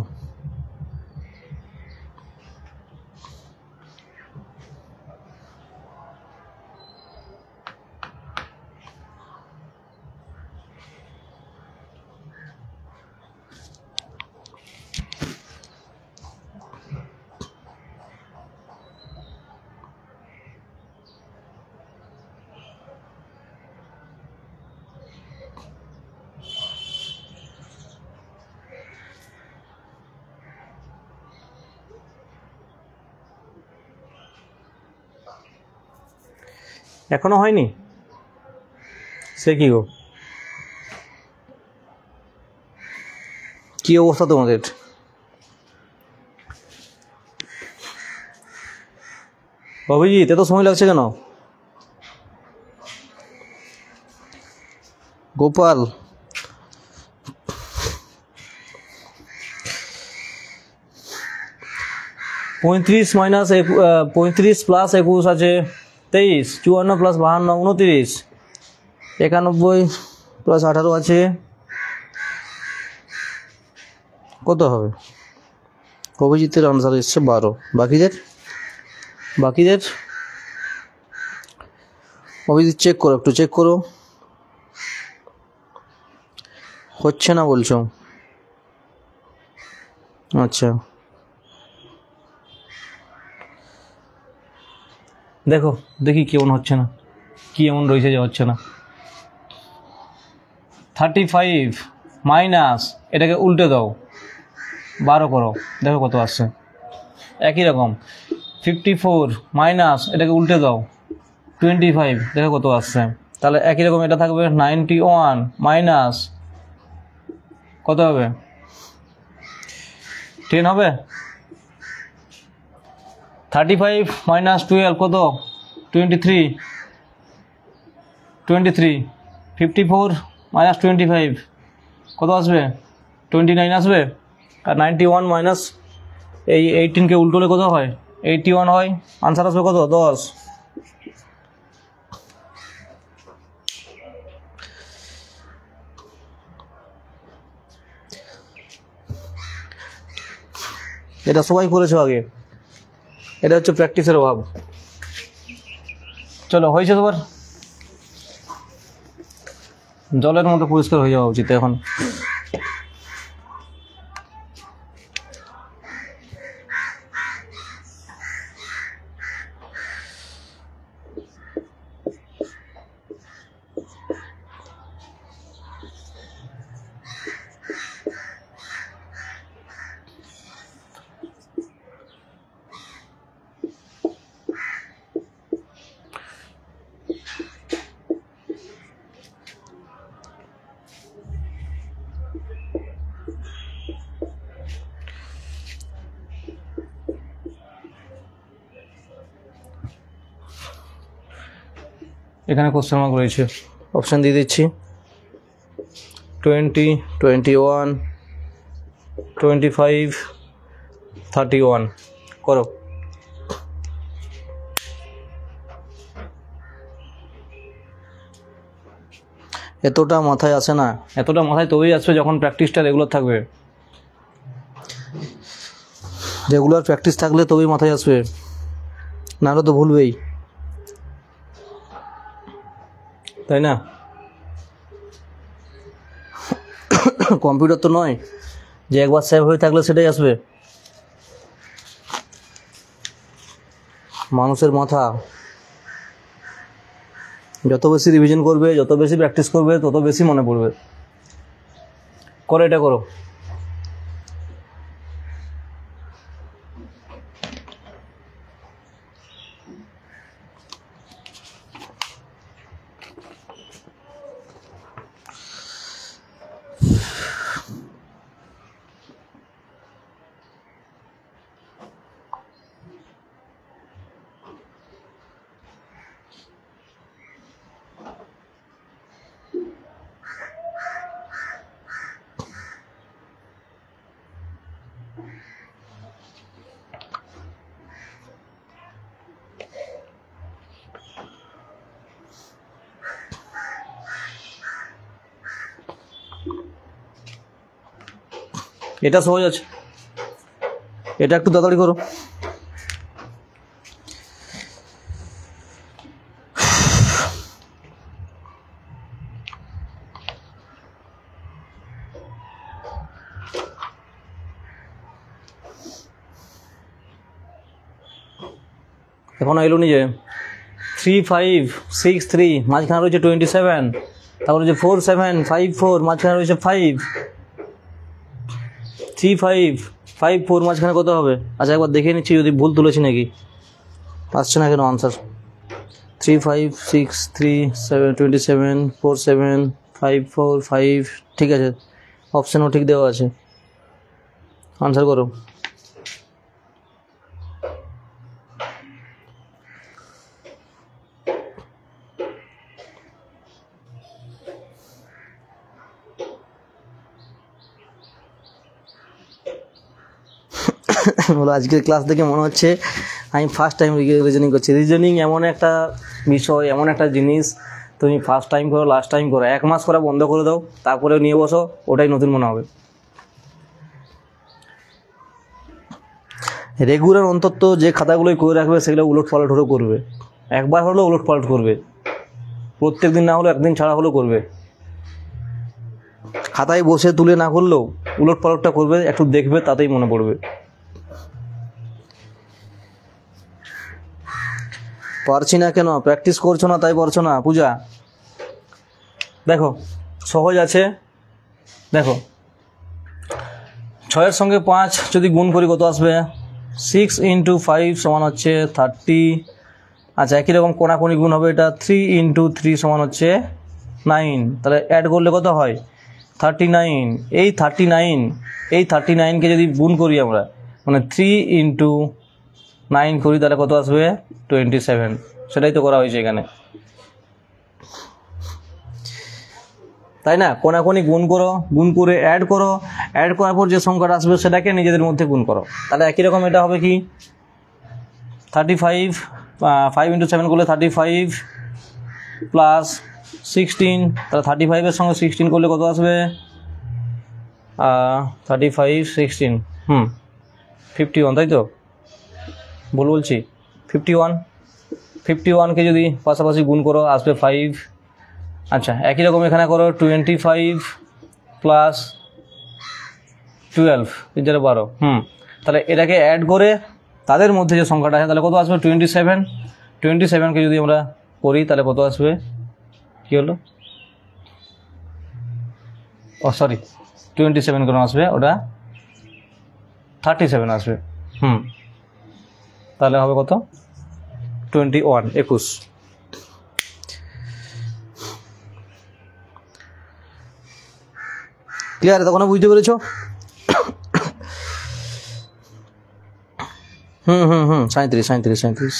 এখনো হয়নি? সে কি গো, কি অবস্থা তোমাদের? অভিজিৎ এত সময় লাগছে কেন? গোপাল, পঁয়ত্রিশ মাইনাস 35 প্লাস 21 আছে 23, 54 প্লাস 52 29, 91 প্লাস 18 আছে কত হবে? অভিজিতের আনসার এসছে 12। বাকিদের অভিজিৎ চেক করো, একটু চেক করো, হচ্ছে না বলছো? আচ্ছা দেখো দেখি কেমন হচ্ছে না, কি এমন রয়েছে যে হচ্ছে না। 35 মাইনাস এটাকে উল্টে দাও, 12 করো, দেখো কত আসছে। একই রকম 54 মাইনাস এটাকে উল্টে দাও 25, দেখো কত আসছে। তাহলে একই রকম এটা থাকবে 91 মাইনাস কত হবে? 10 হবে। 35 মাইনাস 12 কত? 23, 54 মাইনাস 25 কত আসবে? 29 আসবে। আর 91 মাইনাস এই 18কে উল্টোলে কত হয়? 81 হয়। আনসার আসবে কত? 10। এটা সবাই করেছো আগে, এটা হচ্ছে প্র্যাকটিসের অভাব। চলো হয়েছে তোমার? জলের মতো পরিষ্কার হয়ে যাওয়া উচিত এখন। এখানে কোশ্চেন মার্ক রয়েছে, অপশান দিয়ে দিচ্ছি 20, 21, 25, 31 করো। এতটা মাথায় আসে না, এতটা মাথায় তবেই আসবে যখন প্র্যাকটিসটা রেগুলার থাকবে। রেগুলার প্র্যাকটিস থাকলে তবেই মাথায় আসবে, নাহলে তো ভুলবেই, তাই না? কম্পিউটার তো নয় যে একবার সেভ হয়ে থাকলে সেটাই আসবে। মানুষের মাথা যত বেশি রিভিশন করবে, যত বেশি প্র্যাকটিস করবে, তত বেশি মনে পড়বে। করো, এটা করো। এটা সহজ আছে, এটা একটু তাড়াতাড়ি করো। এখন এলো নিজে 3563 মাঝখানে রয়েছে 27, তারপর রয়েছে 4754 মাঝখানে রয়েছে 5, 3554 মাঝখানে কত হবে? আচ্ছা একবার দেখে নিচ্ছি যদি ভুল তুলেছি নাকি, আসছে না কেন আনসার। 356327 ঠিক আছে, অপশানও ঠিক দেওয়া আছে, আনসার করো। বলো আজকের ক্লাস দেখে মনে হচ্ছে আমি ফার্স্ট টাইম রিজনিং করছি। রিজনিং এমন একটা বিষয়, এমন একটা জিনিস, তুমি ফার্স্ট টাইম করো লাস্ট টাইম করো, 1 মাস করা বন্ধ করে দাও, তারপরে নিয়ে বসো, ওটাই নতুন মনে হবে। রেগুলার অন্তত যে খাতাগুলোই করে রাখবে সেগুলো উলট পালট হলেও করবে, একবার হলেও উলট পালট করবে, প্রত্যেক দিন না হলেও একদিন ছাড়া হলেও করবে। খাতায় বসে তুলে না করলেও উলট পালটটা করবে, একটু দেখবে, তাতেই মনে পড়বে। পারছি না কেন? প্র্যাকটিস করছো না তাই পারছো না পূজা। দেখো সহজ আছে, দেখো 6 এর সঙ্গে 5 যদি গুণ করি কত আসবে? 6 × 5 সমান হচ্ছে 30। আচ্ছা একই রকম কোনাকুনি গুণ হবে, এটা 3 × 3 সমান হচ্ছে 9, তাহলে অ্যাড করলে কত হয়? 39। এই 39কে যদি গুণ করি আমরা, মানে 3 × 9 করি, তাহলে কত আসবে? 27। সেটাই তো করা হয়েছে এখানে, তাই না? কোনাকুনি গুণ করো, গুণ করে অ্যাড করো, অ্যাড করার পর যে সংখ্যাটা আসবে সেটাকে নিজেদের মধ্যে গুণ করো। তাহলে একই রকম এটা হবে কি 35, 5 × 7 করলে 35 প্লাস 16, তাহলে 35-এর সঙ্গে 16 করলে কত আসবে? 35 16 51, তাই তো? ভুল বলছি? 51কে যদি পাশাপাশি গুণ করো আসবে 5। আচ্ছা একই রকম এখানে করো 25 প্লাস 12 12। তাহলে এটাকে অ্যাড করে তাদের মধ্যে যে সংখ্যাটা আছে তাহলে কত আসবে? 27। 27কে যদি আমরা করি তাহলে কত আসবে? কী হলো? সরি 27 কেন আসবে? ওটা 37 আসবে। তাহলে হবে কত? 21। ক্লিয়ার? তখন বুঝতে পেরেছো? 37।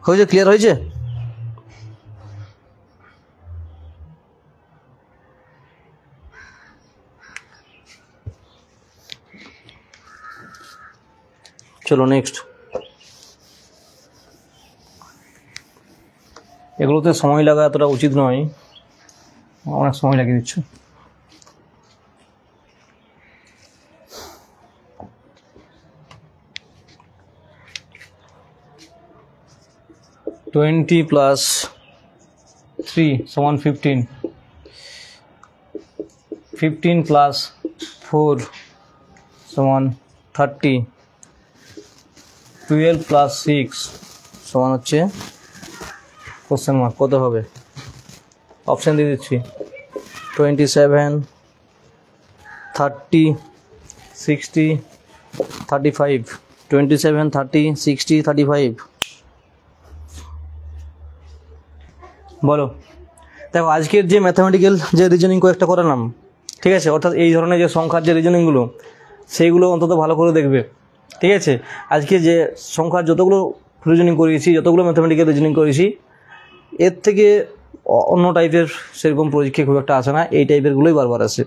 হয়েছে? ক্লিয়ার হয়েছে? চলো নেক্সট। এগুলোতে সময় লাগা এতটা উচিত নয়, অনেক সময় লাগিয়ে দিচ্ছ। টোয়েন্টি প্লাস 3 সমান 15, 15 প্লাস 4 সমান 30, 12 প্লাস 6 সমান হচ্ছে কোশ্চেন মার্ক, কত হবে? অপশান দিয়ে দিচ্ছি 27, 30, 60, 35। 27, 30, 60, 35। বলো। দেখো আজকের যে ম্যাথামেটিক্যাল যে রিজনিং কয়েকটা করালাম, ঠিক আছে, অর্থাৎ এই ধরনের যে সংখ্যার যে রিজনিংগুলো সেইগুলো অন্তত ভালো করে দেখবে, ঠিক আছে? আজকে যে সংখ্যার যতগুলো রিজনিং করিয়েছি, যতগুলো ম্যাথামেটিক্যাল রিজনিং করেছি, এর থেকে অন্য টাইপের সেরকম পরীক্ষা খুব একটা আসে না, এই টাইপেরগুলোই বারবার আসে।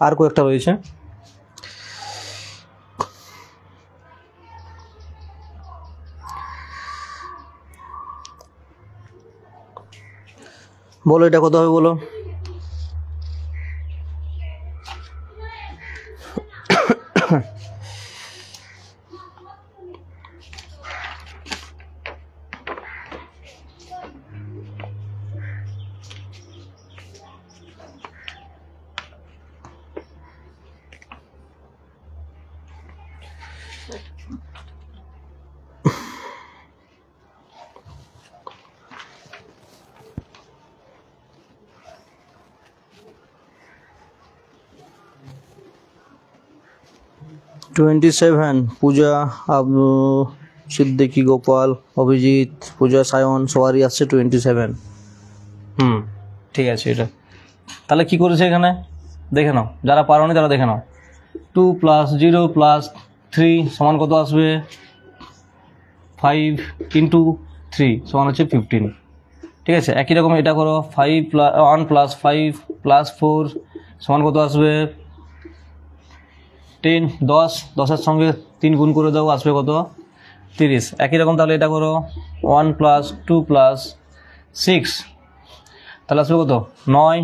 আর কয়েকটা রয়েছে, বলো এটা কত হবে বলো। টোয়েন্টি-7 পূজা, সিদ্দিকি, গোপাল, অভিজিৎ, পূজা, সায়ন সবারই আসছে 27। ঠিক আছে এটা তাহলে কি করেছে এখানে দেখে নাও, যারা পারোনি তারা দেখে নাও। 2 + 0 + 3 সমান কত আসবে? 5 × 3 সমান হচ্ছে 15। ঠিক আছে, একই রকম এটা করো। 1 + 5 + 4 সমান কত আসবে? 10। 10-এর সঙ্গে 3 গুণ করে দাও, আসবে কত? 30। একই রকম তাহলে এটা করো। 1 + 2 + 6 তাহলে আসবে কত? 9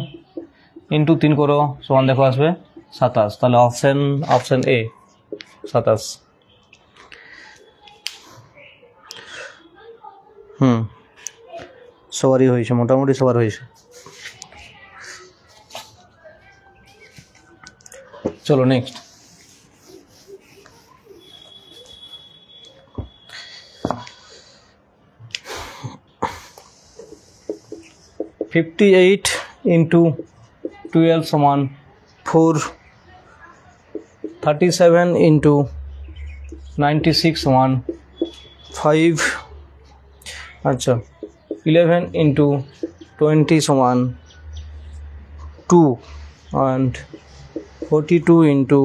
× 3 করো, সমান দেখো আসবে 27। তাহলে অপশন এ 27। সবারই হয়েছে, মোটামুটি সবার হয়েছে। চলো নেক্সট। (58 × 12 সমান 4। 37 × 96 সমান 5। আচ্ছা 11 × 20 সমান 2 and 42 ×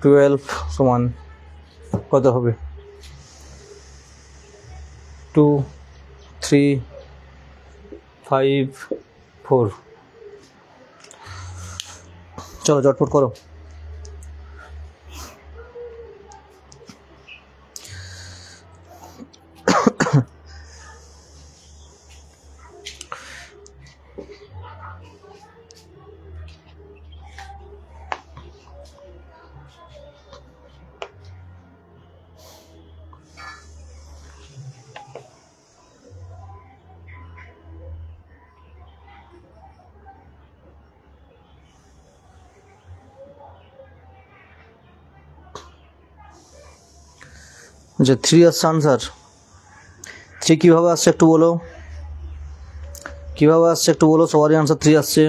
12 সমান কত হবে? 2 3 5 4। চলো চটপট করো। আচ্ছা 3 আসছে আনসার। 3 কীভাবে আসছে একটু বলো, কীভাবে আসছে একটু বলো। সবারই আনসার 3 আসছে।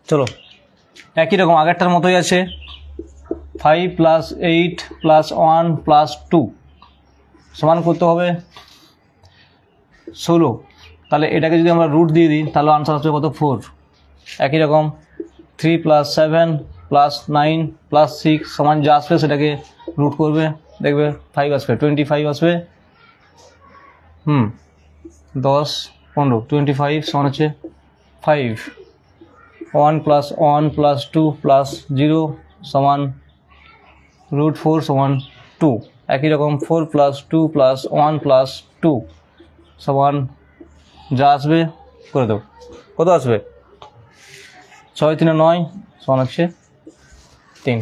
চলো একই রকম আগেরটার মতোই আছে। 5 + 8 + 1 + 2 সমান করতে হবে 16। তাহলে এটাকে যদি আমরা রুট দিয়ে দিই তাহলে আনসার আসবে কত? 4। একই রকম 3 + 7 + 9 + 6 সমান যা আসবে সেটাকে রুট করবে, দেখবে 5 আসবে, 25 আসবে। 10 15 25 সমান হচ্ছে 5। 1 + 1 + 2 + 0 সমান √4 সমান 2। একই রকম 4 + 2 + 1 + 2 সমান যা আসবে করে দেবো, কত আসবে? 6 3 9 সমান হচ্ছে 3।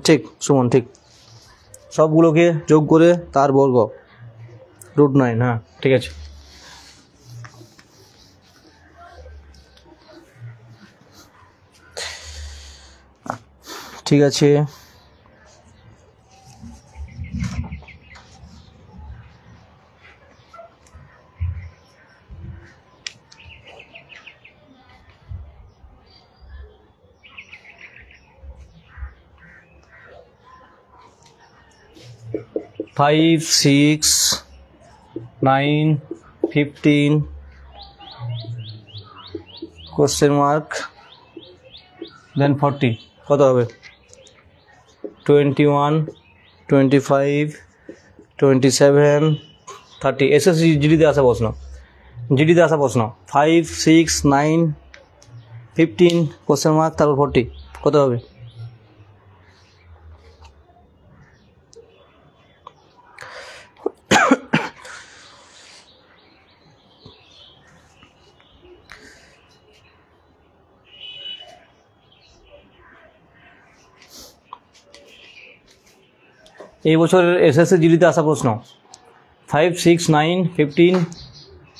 ঠিক সুমন, ঠিক। সবগুলোকে যোগ করে তার বর্গ √9। হ্যাঁ ঠিক আছে। ঠিক আছে। फाइव 6 9 15 কোশ্চেন মার্ক देन 40 কত হবে? 21 25 27 30 এসএসসি জিডিতে আসা প্রশ্ন, জিডিতে আসা প্রশ্ন 5 6 9 15 কোশ্চেন মার্ক তারপর 40 কত হবে? এই বছরের এসএসসি জিডিতে আসা প্রশ্ন 5 6 9 15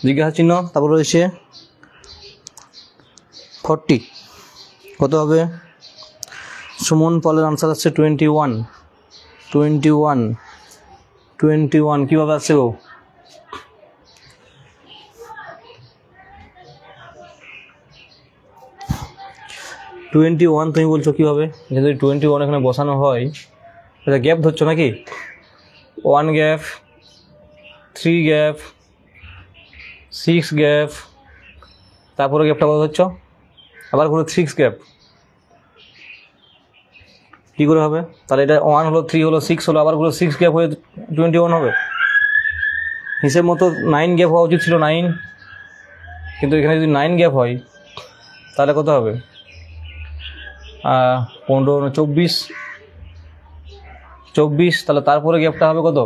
জিজ্ঞাসা চিহ্ন তারপর রয়েছে 40 কত হবে? সুমন পলের আনসার আসছে 21 21 21 কীভাবে আসছে গো? তুমি বলছো কীভাবে? যদি 21 এখানে বসানো হয় এটা গ্যাপ ধরছো নাকি? 1 গ্যাপ, 3 গ্যাপ, 6 গ্যাপ, তারপরে গ্যাপটা কত ধরছো? আবার করে 6 গ্যাপ, কী করে হবে? তাহলে এটা 1 হলো, 3 হলো, 6 হলো, আবার করে 6 গ্যাপ হয়ে 21 হবে। হিসেব মতো 9 গ্যাপ হওয়া উচিত ছিল, 9, কিন্তু এখানে যদি 9 গ্যাপ হয় তাহলে কত হবে? 15 24, তাহলে তারপরে গ্যাপটা হবে কত?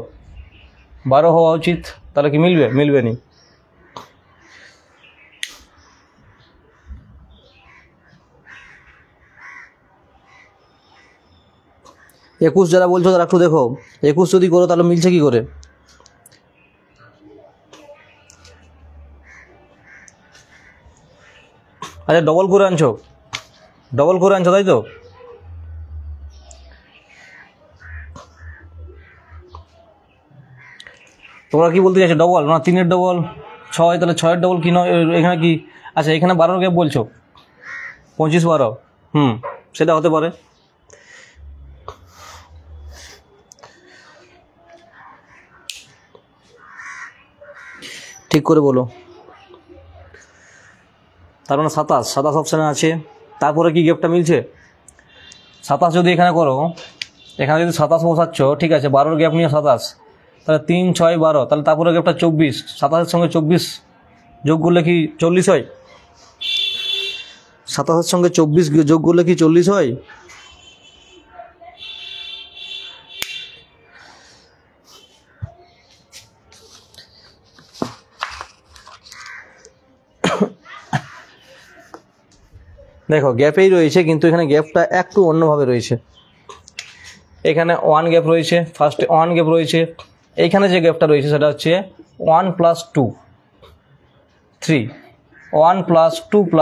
12 হওয়া উচিত। তাহলে কি মিলবে? মিলবে নি। একুশ যারা বলছো তারা একটু দেখো, 21 যদি করো তাহলে মিলছে কি করে? আচ্ছা ডবল করে আনছো তাই তো? তোমরা কি বলতে চাইছো? ডবল না 3-এর ডবল 6, তাহলে 6-এর ডবল কি নয়? এখানে কি? আচ্ছা এখানে 12 গ্যাপ বলছো, 25 12, সেটা হতে পারে। ঠিক করে বলো। তার মানে 27 অপশানে আছে। তারপরে কি গ্যাপটা মিলছে? 27 যদি এখানে করো, এখানে যদি 27 বসাচ্ছ, ঠিক আছে, 12-র গ্যাপ নিয়ে 27, তাহলে 3 6 12, তাহলে তারপরে গ্যাপটা 24, 27-এর সঙ্গে 24 যোগ করলে কি 40 হয়? 27-এর সঙ্গে 24 যোগ করলে কি 40 হয়? দেখো গ্যাপেই রয়েছে, কিন্তু এখানে গ্যাপটা একটু অন্যভাবে রয়েছে। এখানে 1 গ্যাপ রয়েছে, ফার্স্টে 1 গ্যাপ রয়েছে। এইখানে যে গ্যাপটা রয়েছে সেটা হচ্ছে 1 + 2 3, 1 + 2 +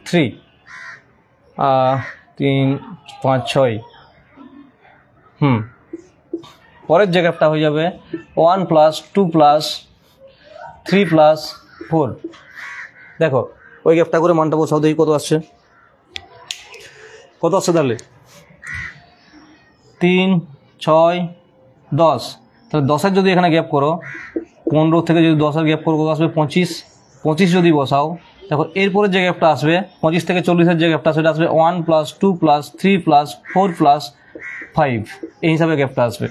3, 3 5 6, পরের যে গ্যাপটা হয়ে যাবে 1 + 2 + 3 + 4। দেখো ওই গ্যাপটা করে মানটা বসাও, দেখি কত আসছে তাহলে? 3 6 10, তাহলে 10-এর যদি এখানে গ্যাপ করো, 15 থেকে যদি 10-এর গ্যাপ করো কত আসবে? 25 যদি বসাও, দেখো এরপরের যে গ্যাপটা আসবে 25 থেকে 40-এর যে গ্যাপটা সেটা আসবে 1 + 2 + 3 + 4 + 5, এই হিসাবে গ্যাপটা আসবে।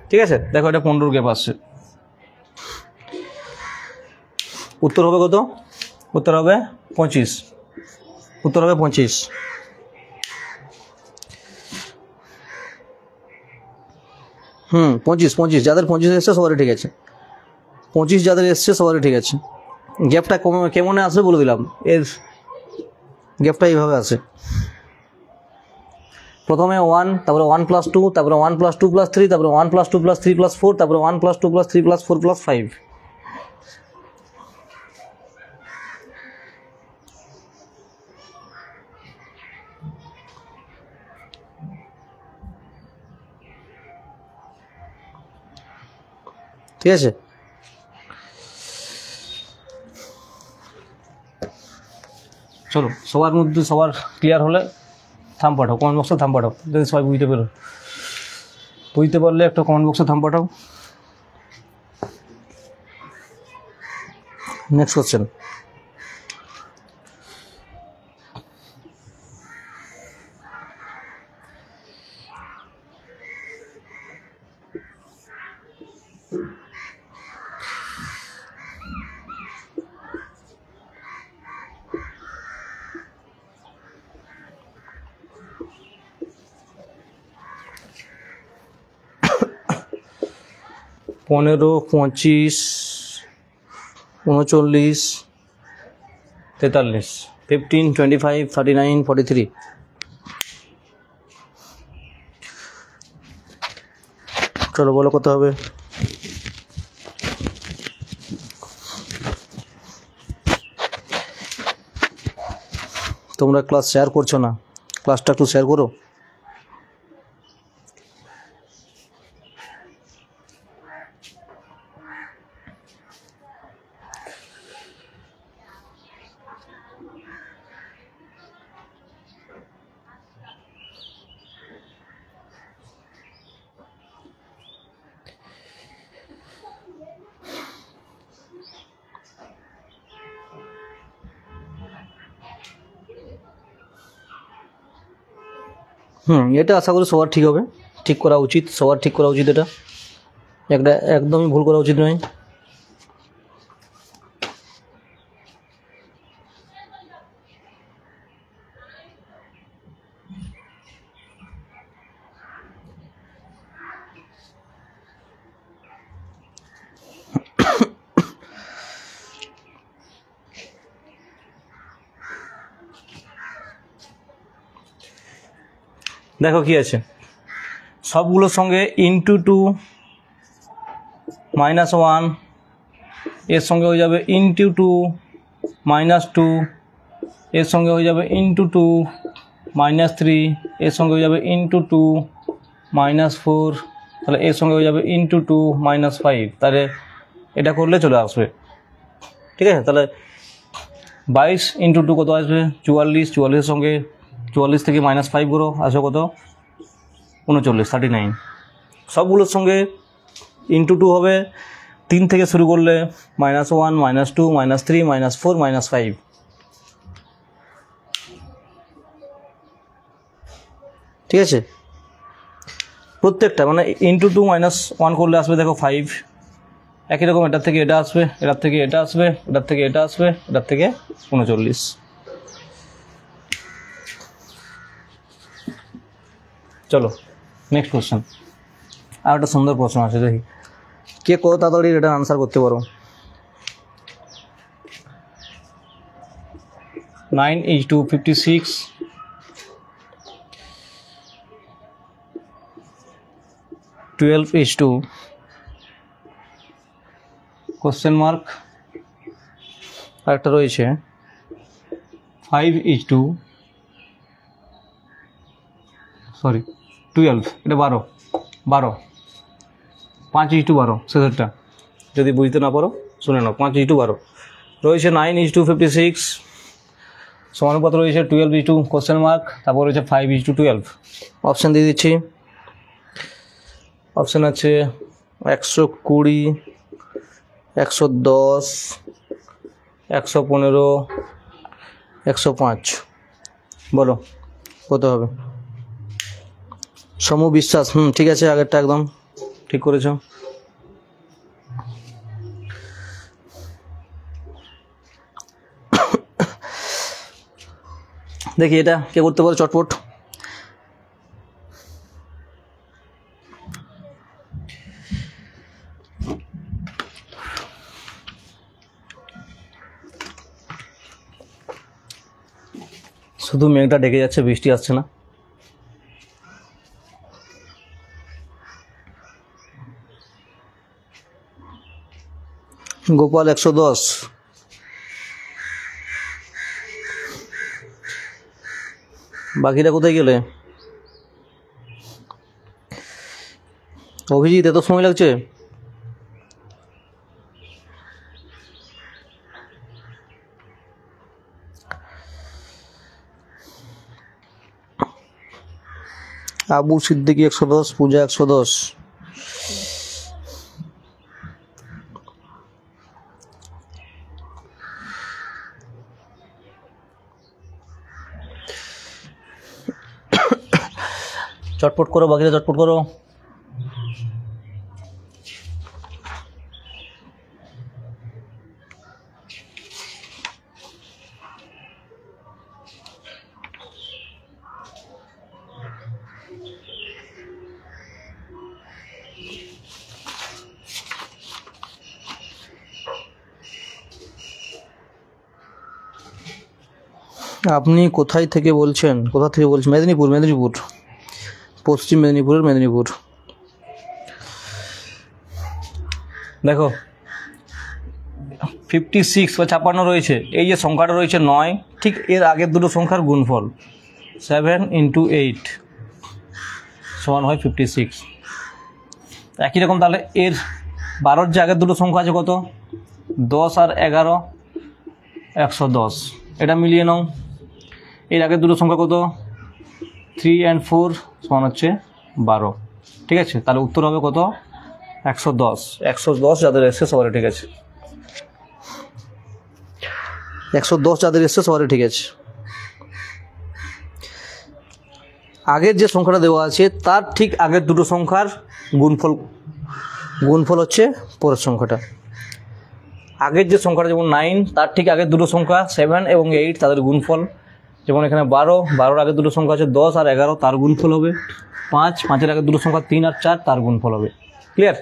ঠিক আছে, দেখো এটা 15 গ্যাপ আসছে। উত্তর হবে কত? উত্তর হবে 25। 25 যাদের 25 এসছে সবারই ঠিক আছে। 25 যাদের এসছে সবারই ঠিক আছে। গ্যাপটা কেমন আসবে বলে দিলাম। এর গ্যাপটা এইভাবে আসে, প্রথমে 1, তারপরে 1 + 2, তারপরে 1 + 2 + 3, তারপরে 1 + 2 + 3 + 4, তারপরে 1 + 2 + 3 + 4 + 5। ঠিক আছে, চলো সবার মধ্যে সবার ক্লিয়ার হলে থাম পাঠাও, কমেন্ট বক্সে থাম পাঠাও, যদি সবাই বুঝতে পারলে একটা কমেন্ট বক্সে থাম পাঠাও। Next question. 15, 25, 39, 43, 15, 25, 39, 43। চলো বলো কত হবে। তোমরা ক্লাস শেয়ার করছো না, ক্লাসটা একটু শেয়ার করো। এটা আশা করি সবার ঠিক হবে, ঠিক করা উচিত, সবার ঠিক করা উচিত, এটা একটা একদমই ভুল করা উচিত নয়। দেখো কি আছে, সবগুলোর সঙ্গে ইন্টু 2 -1, এর সঙ্গে হয়ে যাবে ইন্টু 2 -2, এর সঙ্গে হয়ে যাবে ইন্টু 2 -3, এর সঙ্গে হয়ে যাবে ইন্টু 2 -4, তাহলে এর সঙ্গে হয়ে যাবে ইন্টু 2 -5। তাহলে এটা করলে চলে আসবে, ঠিক আছে। তাহলে 22 ইন্টু 2 কত আসবে? 44, 44-এর সঙ্গে 44 থেকে -5 করো, আসবে কত? 39, 39। সবগুলোর সঙ্গে ইন্টু 2 হবে, 3 থেকে শুরু করলে -1, -2, -3, -4, -5। ঠিক আছে, প্রত্যেকটা মানে ইন্টু 2 -1 করলে আসবে দেখো 5। একই রকম এটার থেকে এটা আসবে, এটার থেকে এটা আসবে, এটার থেকে এটা আসবে, এটার থেকে 39। চলো নেক্সট কোশ্চেন। আর একটা সুন্দর প্রশ্ন আছে, দেখি কে কত তাড়াতাড়ি এটা আনসার করতে পারো। 9:56, 12:, কোশ্চেন মার্ক, আর একটা রয়েছে 5:12, এটা 12, 5:12 শেষেরটা, যদি বুঝতে না পারো শুনে নাও। 5:12 রয়েছে, 9:56 সমানুপাত রয়েছে 12:, কোশ্চেন মার্ক, তারপর রয়েছে 5:12। অপশান দিয়ে দিচ্ছি, অপশান আছে 120, 110, 115, 105। বলো কত হবে? সমু বিশ্বাস, ঠিক আছে, আগেরটা একদম ঠিক করেছ। দেখি এটা কে করতে পারে চটপট। শুধু মেঘটা ডেকে যাচ্ছে, বৃষ্টি আসছে না। গোপাল 110, বাকিরা কোথায় গেলে? অভিজিৎ এত সময় লাগছে? আবু সিদ্দিকি 110, পূজা 110। চটপট করো, বাকিরা চটপট করো। আপনি কোথায় থেকে বলছেন? কোথা থেকে বলছেন? মেদিনীপুর, পশ্চিম মেদিনীপুরের মেদিনীপুর। দেখো 56 বা 56 রয়েছে, এই যে সংখ্যাটা রয়েছে 9, ঠিক এর আগের দুটো সংখ্যার গুণফল 7 × 8 সমান হয় 56। একই রকম তাহলে এর 12-র যে আগের দুটো সংখ্যা আছে কত, 10 আর 11, 110, এটা মিলিয়ে নাও। এর আগের দুটো সংখ্যা কত, 3 আর 4 সমান হচ্ছে 12, ঠিক আছে। তাহলে উত্তর হবে কত, 110 যাদের এসছে সবারই ঠিক আছে। 110 যাদের এসছে সবারই ঠিক আছে। আগের যে সংখ্যাটা দেওয়া আছে তার ঠিক আগের দুটো সংখ্যার গুণফল হচ্ছে পরের সংখ্যাটা। আগের যে সংখ্যাটা যেমন 9, তার ঠিক আগের দুটো সংখ্যা 7 এবং 8 তাদের গুণফল। যেমন এখানে 12-এর আগের দুটো সংখ্যা আছে 10 আর 11, তার গুণফল হবে 5-এর আগের দুটো সংখ্যা 3 আর 4, তার গুণফল হবে। ক্লিয়ার?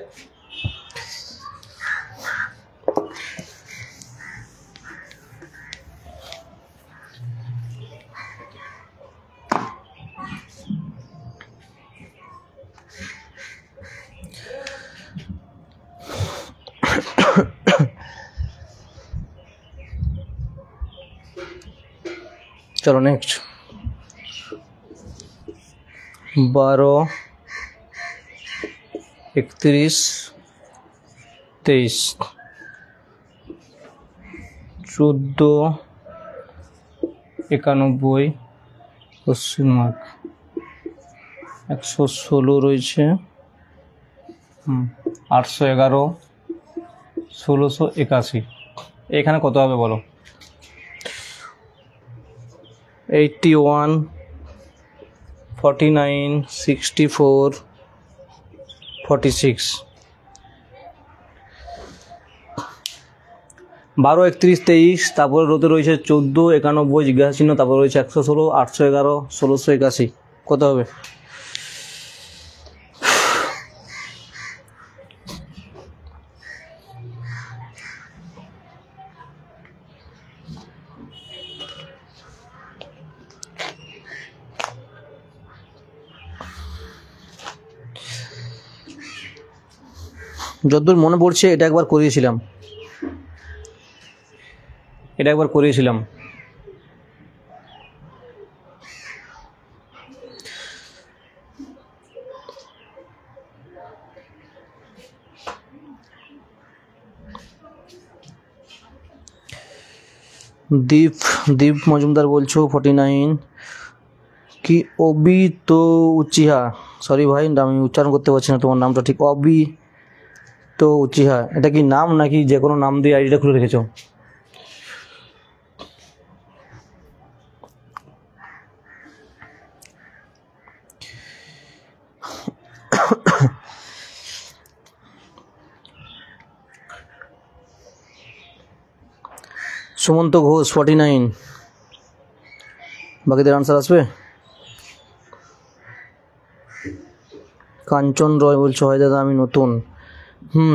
চলো নেক্সট। 12, 31, 23, 14, 91 কোশ্চেন মার্ক, 116 রয়েছে, 811, 1681, এখানে কত হবে বলো? 81, 49, 64, 46। 12, 31, 23, তারপরে রোতে রয়েছে 14, 91 জিজ্ঞাসা চিহ্ন, তারপরে রয়েছে 116, 811, 1681, কত হবে? যতদূর মনে পড়ছে এটা একবার করিয়েছিলাম। দীপ মজুমদার বলছো 49, কি অবি তো উচিহা, সরি ভাই আমি উচ্চারণ করতে পারছি না তোমার নামটা ঠিক। অবি তো উচিহা, এটা কি নাম নাকি যে কোনো নাম দিয়ে আইডিটা খুলে রেখেছো? সুমন্ত ঘোষ 49, বাকিদের আনসার আসবে। কাঞ্চন রয় বলছো হয় দাদা আমি নতুন।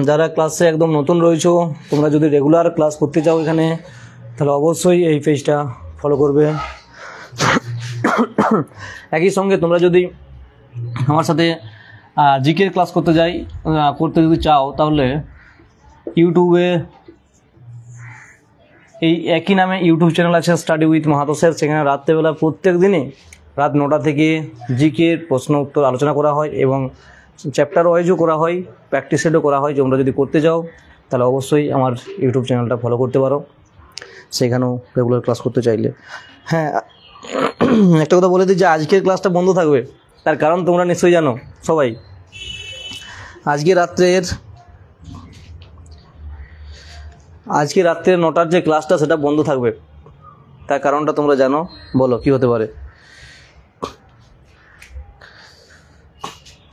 যারা ক্লাসে একদম নতুন রয়েছো, তোমরা যদি রেগুলার ক্লাস করতে চাও এখানে, তাহলে অবশ্যই এই পেজটা ফলো করবে। একই সঙ্গে তোমরা যদি আমার সাথে জিকের ক্লাস করতে যদি চাও, তাহলে ইউটিউবে এই একই নামে ইউটিউব চ্যানেল আছে স্টাডি উইথ মাহাতো স্যার। সেখানে রাত্রেবেলা প্রত্যেক দিনে রাত 9টা থেকে জিকের প্রশ্ন উত্তর আলোচনা করা হয় এবং চ্যাপ্টার ওয়াইজও করা হয়, প্র্যাকটিস সেটও করা হয়। তোমরা যদি করতে চাও তাহলে অবশ্যই আমার ইউটিউব চ্যানেলটা ফলো করতে পারো, সেখানেও রেগুলার ক্লাস করতে চাইলে। হ্যাঁ, একটা কথা বলে দিই যে আজকের ক্লাসটা বন্ধ থাকবে, তার কারণ তোমরা নিশ্চয়ই জানো সবাই। আজকে রাত্রের 9টার যে ক্লাসটা সেটা বন্ধ থাকবে, তার কারণটা তোমরা জানো, বলো কি হতে পারে?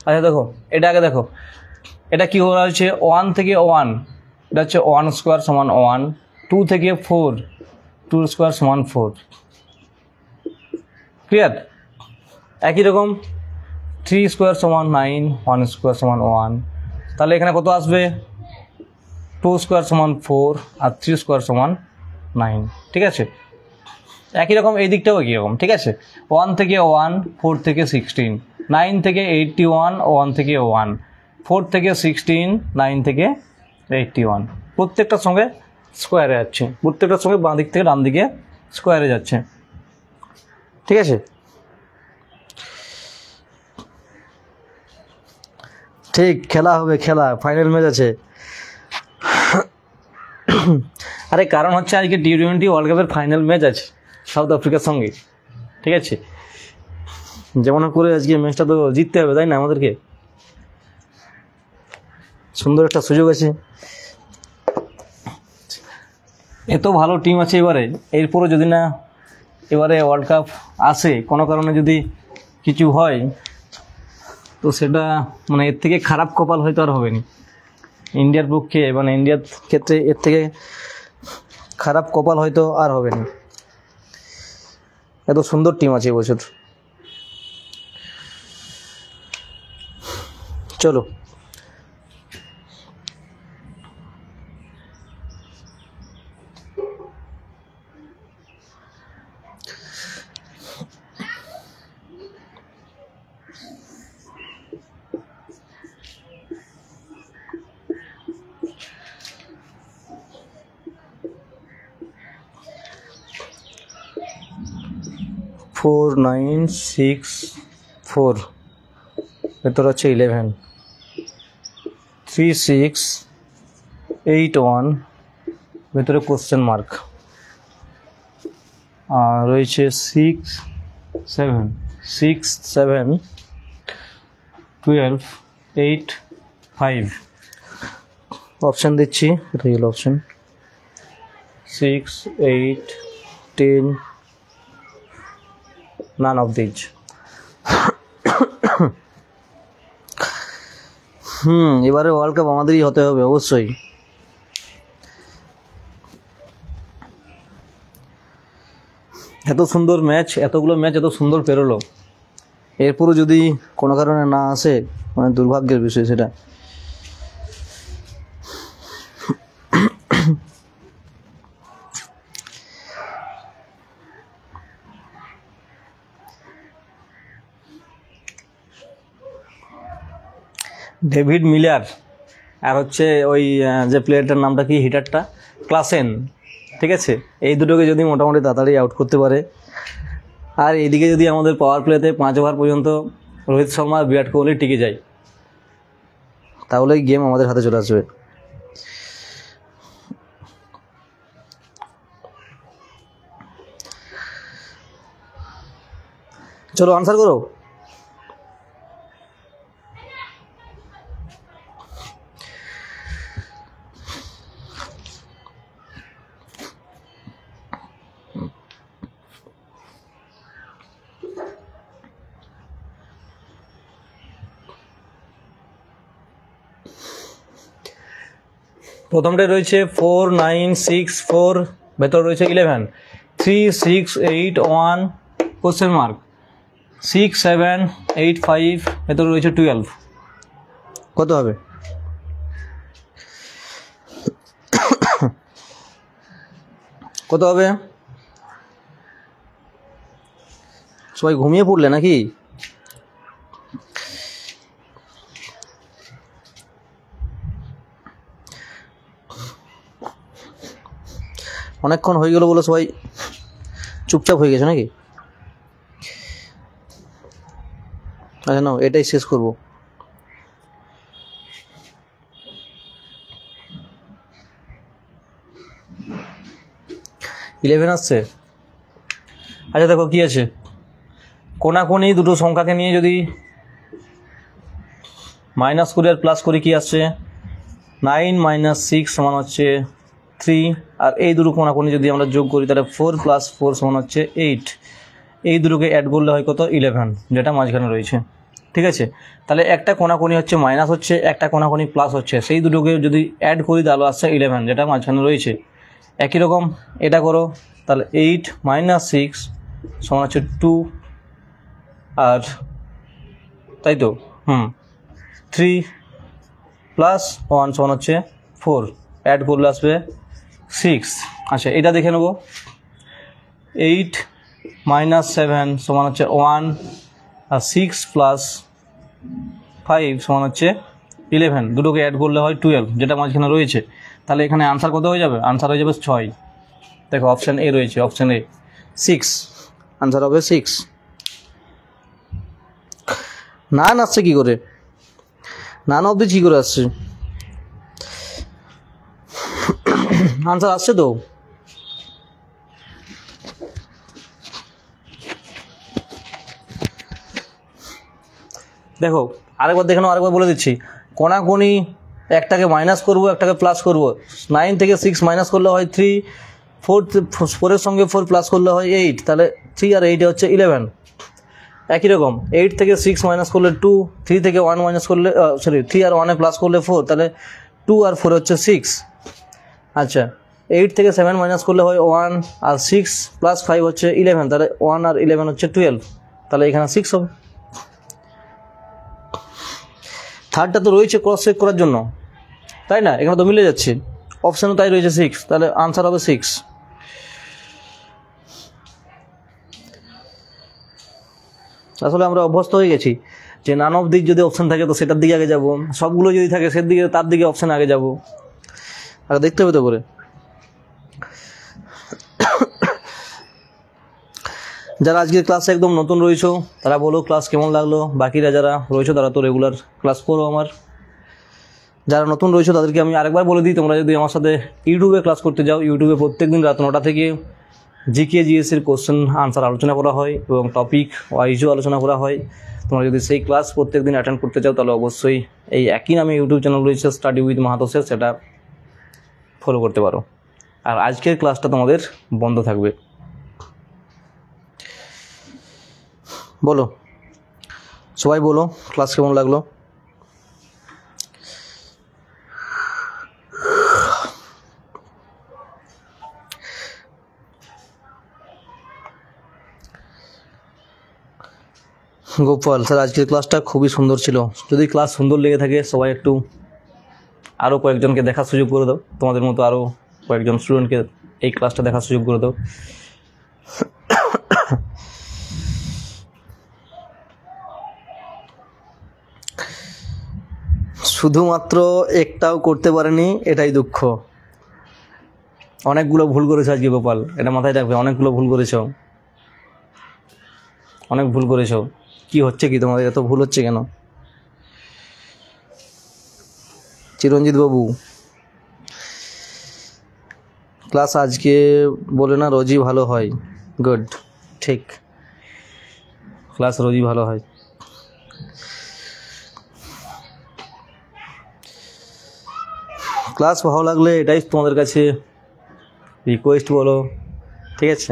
আচ্ছা দেখো, এটা আগে দেখো, এটা কি করা হয়েছে, 1 থেকে 1, এটা হচ্ছে 1 স্কোয়ার সমান 1, 2 থেকে 4, 2 স্কোয়ার সমান 4। ক্লিয়ার? একই রকম 3 স্কোয়ার সমান 9, 1 স্কোয়ার সমান 1, তাহলে এখানে কত আসবে, 2 স্কোয়ার সমান 4 আর 3 স্কোয়ার সমান 9। ঠিক আছে? একই রকম এই দিকটাও একই রকম, ঠিক আছে। 1 থেকে 1, 4 থেকে 16, 9 থেকে 81, 1 থেকে 1, 4 থেকে 16, 9 থেকে 81, প্রত্যেকটার সঙ্গে স্কোয়ারে যাচ্ছে, প্রত্যেকটার সঙ্গে বাঁ দিক থেকে ডান দিকে স্কোয়ারে যাচ্ছে, ঠিক আছে। ঠিক, খেলা হবে, খেলা ফাইনাল ম্যাচ আছে। আরে কারণ হচ্ছে আজকে টি20 ওয়ার্ল্ড কাপের ফাইনাল ম্যাচ আছে সাউথ আফ্রিকার সঙ্গে, ঠিক আছে। যেমন করে আজকে ম্যাচটা তো জিততে হবে, তাই না? আমাদেরকে সুন্দর একটা সুযোগ আছে। এত ভালো টিম আছে এবারে, এরপরও যদি না এবারে ওয়ার্ল্ড কাপ আসে, কোনো কারণে যদি কিছু হয়, তো সেটা মানে এর থেকে খারাপ কপাল হয়তো আর হবে না ইন্ডিয়ার পক্ষে, মানে ইন্ডিয়ার ক্ষেত্রে এর থেকে খারাপ কপাল হয়তো আর হবে না। এত সুন্দর টিম আছে এবছর। চলো, ফোর 9 6 4, ভেতর হচ্ছে 11, 3 6 8 1, ভেতরে কোশ্চেন মার্ক, আর রয়েছে 6 7 12 8 5, অপশান দিচ্ছি, real option 6 8 10, none of these. এবারে ওয়ার্ল্ড কাপ আমাদেরই হতে হবে অবশ্যই। এত সুন্দর ম্যাচ, এতগুলো ম্যাচ এত সুন্দর পেরোলো, এরপরও যদি কোনো কারণে না আসে, মানে দুর্ভাগ্যের বিষয় সেটা। ডেভিড মিলার আর হচ্ছে ওই যে প্লেয়ারটার নামটা কি, হিটারটা, ক্লাসেন, ঠিক আছে। এই দুটোকে যদি মোটামুটি তাড়াতাড়ি আউট করতে পারে, আর এইদিকে যদি আমাদের পাওয়ার প্লেতে 5 ওভার পর্যন্ত রোহিত শর্মা আর বিরাট কোহলি টিকে যায়, তাহলেই গেম আমাদের হাতে চলে আসবে। চলো আনসার করো। প্রথমটা রয়েছে 4 9 6 4, ভেতর রয়েছে 11, 3 6 8 1, কোশ্চেন মার্ক, 6 7 8 5, ভেতর রয়েছে 12, কত হবে? কত হবে? সবাই ঘুমিয়ে পড়লে নাকি? অনেকক্ষণ হয়ে গেল বলে সবাই চুপচাপ হয়ে গেছে নাকি? আচ্ছা নাও, এটাই শেষ করব। ইলেভেন আসছে। আচ্ছা দেখো কি আছে, কোনাকুনি দুটো সংখ্যাকে নিয়ে যদি মাইনাস করি আর প্লাস করি, কি আসছে? 9 - 6 সমান হচ্ছে 3, আর এই দুটো কোনাকুনি যদি আমরা যোগ করি তাহলে 4 + 4 সমান হচ্ছে 8। এই দুটোকে অ্যাড করলে হয় কত? 11, যেটা মাঝখানে রয়েছে, ঠিক আছে। তাহলে একটা কোনাকুনি হচ্ছে মাইনাস হচ্ছে, একটা কোনাকুনি প্লাস হচ্ছে, সেই দুটোকে যদি অ্যাড করি তাহলে আসছে 11, যেটা মাঝখানে রয়েছে। একই রকম এটা করো, তাহলে 8 - 6 সমান হচ্ছে 2, আর তাই তো 3 + 1 সমান হচ্ছে 4, অ্যাড করলে আসবে 6। আচ্ছা এটা দেখে নেব, 8 মাইনাস 7 সমান হচ্ছে 1, আর 6 প্লাস 5 সমান হচ্ছে 11, দুটোকে অ্যাড করলে হয় 12, যেটা মাঝখানে রয়েছে। তাহলে এখানে আনসার কত হয়ে যাবে? আনসার হয়ে যাবে 6। দেখো অপশান এ রয়েছে, অপশান এ 6, আনসার হবে 6। নান আসছে কী করে? নান অবধি কী করে আসছে? আনসার আসছে তো। দেখো আরেকবার দেখে নাও, আরেকবার বলে দিচ্ছি। কোনাকুনি একটাকে মাইনাস করবো, একটাকে প্লাস করবো। 9 থেকে 6 মাইনাস করলে হয় 3, 4 সঙ্গে 4 প্লাস করলে হয় 8, তাহলে 3 আর 8 হচ্ছে 11। একই রকম 8 থেকে 6 মাইনাস করলে 2, 3 থেকে 1 মাইনাস করলে 3 আর 1 প্লাস করলে 4, তাহলে 2 আর 4 হচ্ছে 6। আচ্ছা 8 থেকে 7 মাইনাস করলে হয় 1, আর 6 প্লাস 5 হচ্ছে 11, তাহলে 1 আর 11 হচ্ছে 12, তাহলে এখানে 6 হবে। থার্ডটা তো রয়েছে ক্রস চেক করার জন্য, তাই না? এখানে তো মিলে যাচ্ছে, অপশানও তাই রয়েছে 6, তাহলে আনসার হবে 6। আসলে আমরা অভ্যস্ত হয়ে গেছি যে নান অফ দিক যদি অপশান থাকে তো সেটার দিকে আগে যাব, সবগুলো যদি থাকে সেদিকে তার দিকে অপশান আগে যাব। আগে দেখতে হবে তো করে। যারা আজকের ক্লাসে একদম নতুন রয়েছো তারা বলো ক্লাস কেমন লাগলো, বাকিরা যারা রয়েছো তারা তো রেগুলার ক্লাস করো আমার। যারা নতুন রয়েছো তাদেরকে আমি আরেকবার বলে দিই, তোমরা যদি আমার সাথে ইউটিউবে ক্লাস করতে যাও, ইউটিউবে প্রত্যেকদিন রাত 9টা থেকে জিকে জিএসের কোশ্চেন আনসার আলোচনা করা হয় এবং টপিক ওয়াইজও আলোচনা করা হয়। তোমরা যদি সেই ক্লাস প্রত্যেকদিন অ্যাটেন্ড করতে চাও তাহলে অবশ্যই এই একই নামে ইউটিউব চ্যানেল রয়েছে স্টাডি উইথ মাহাতোসের, সেটা ফলো করতে পারো। আর আজকের ক্লাসটা তোমাদের বন্ধ থাকবে। বলো সবাই বলো ক্লাস কেমন লাগলো। গোপাল স্যার আজকের ক্লাসটা খুবই সুন্দর ছিল। যদি ক্লাস সুন্দর লেগে থাকে সবাই একটু আরও কয়েকজনকে দেখার সুযোগ করে দাও, তোমাদের মতো আরও কয়েকজন স্টুডেন্টকে এই ক্লাসটা দেখার সুযোগ করে দাও। শুধুমাত্র একটাও করতে পারেনি, এটাই দুঃখ। অনেকগুলো ভুল করেছো আজকে গোপাল, এটা মাথায় রাখবে, অনেকগুলো ভুল করেছো, অনেক ভুল করেছো। কি হচ্ছে কি তোমাদের, এত ভুল হচ্ছে কেন? চিরঞ্জিত বাবু ক্লাস আজকে বলে না রোজই ভালো হয়। গুড, ঠিক, ক্লাস রোজই ভালো হয়। ক্লাস ভালো লাগলে এটাই তোমাদের কাছে রিকোয়েস্ট বলো, ঠিক আছে,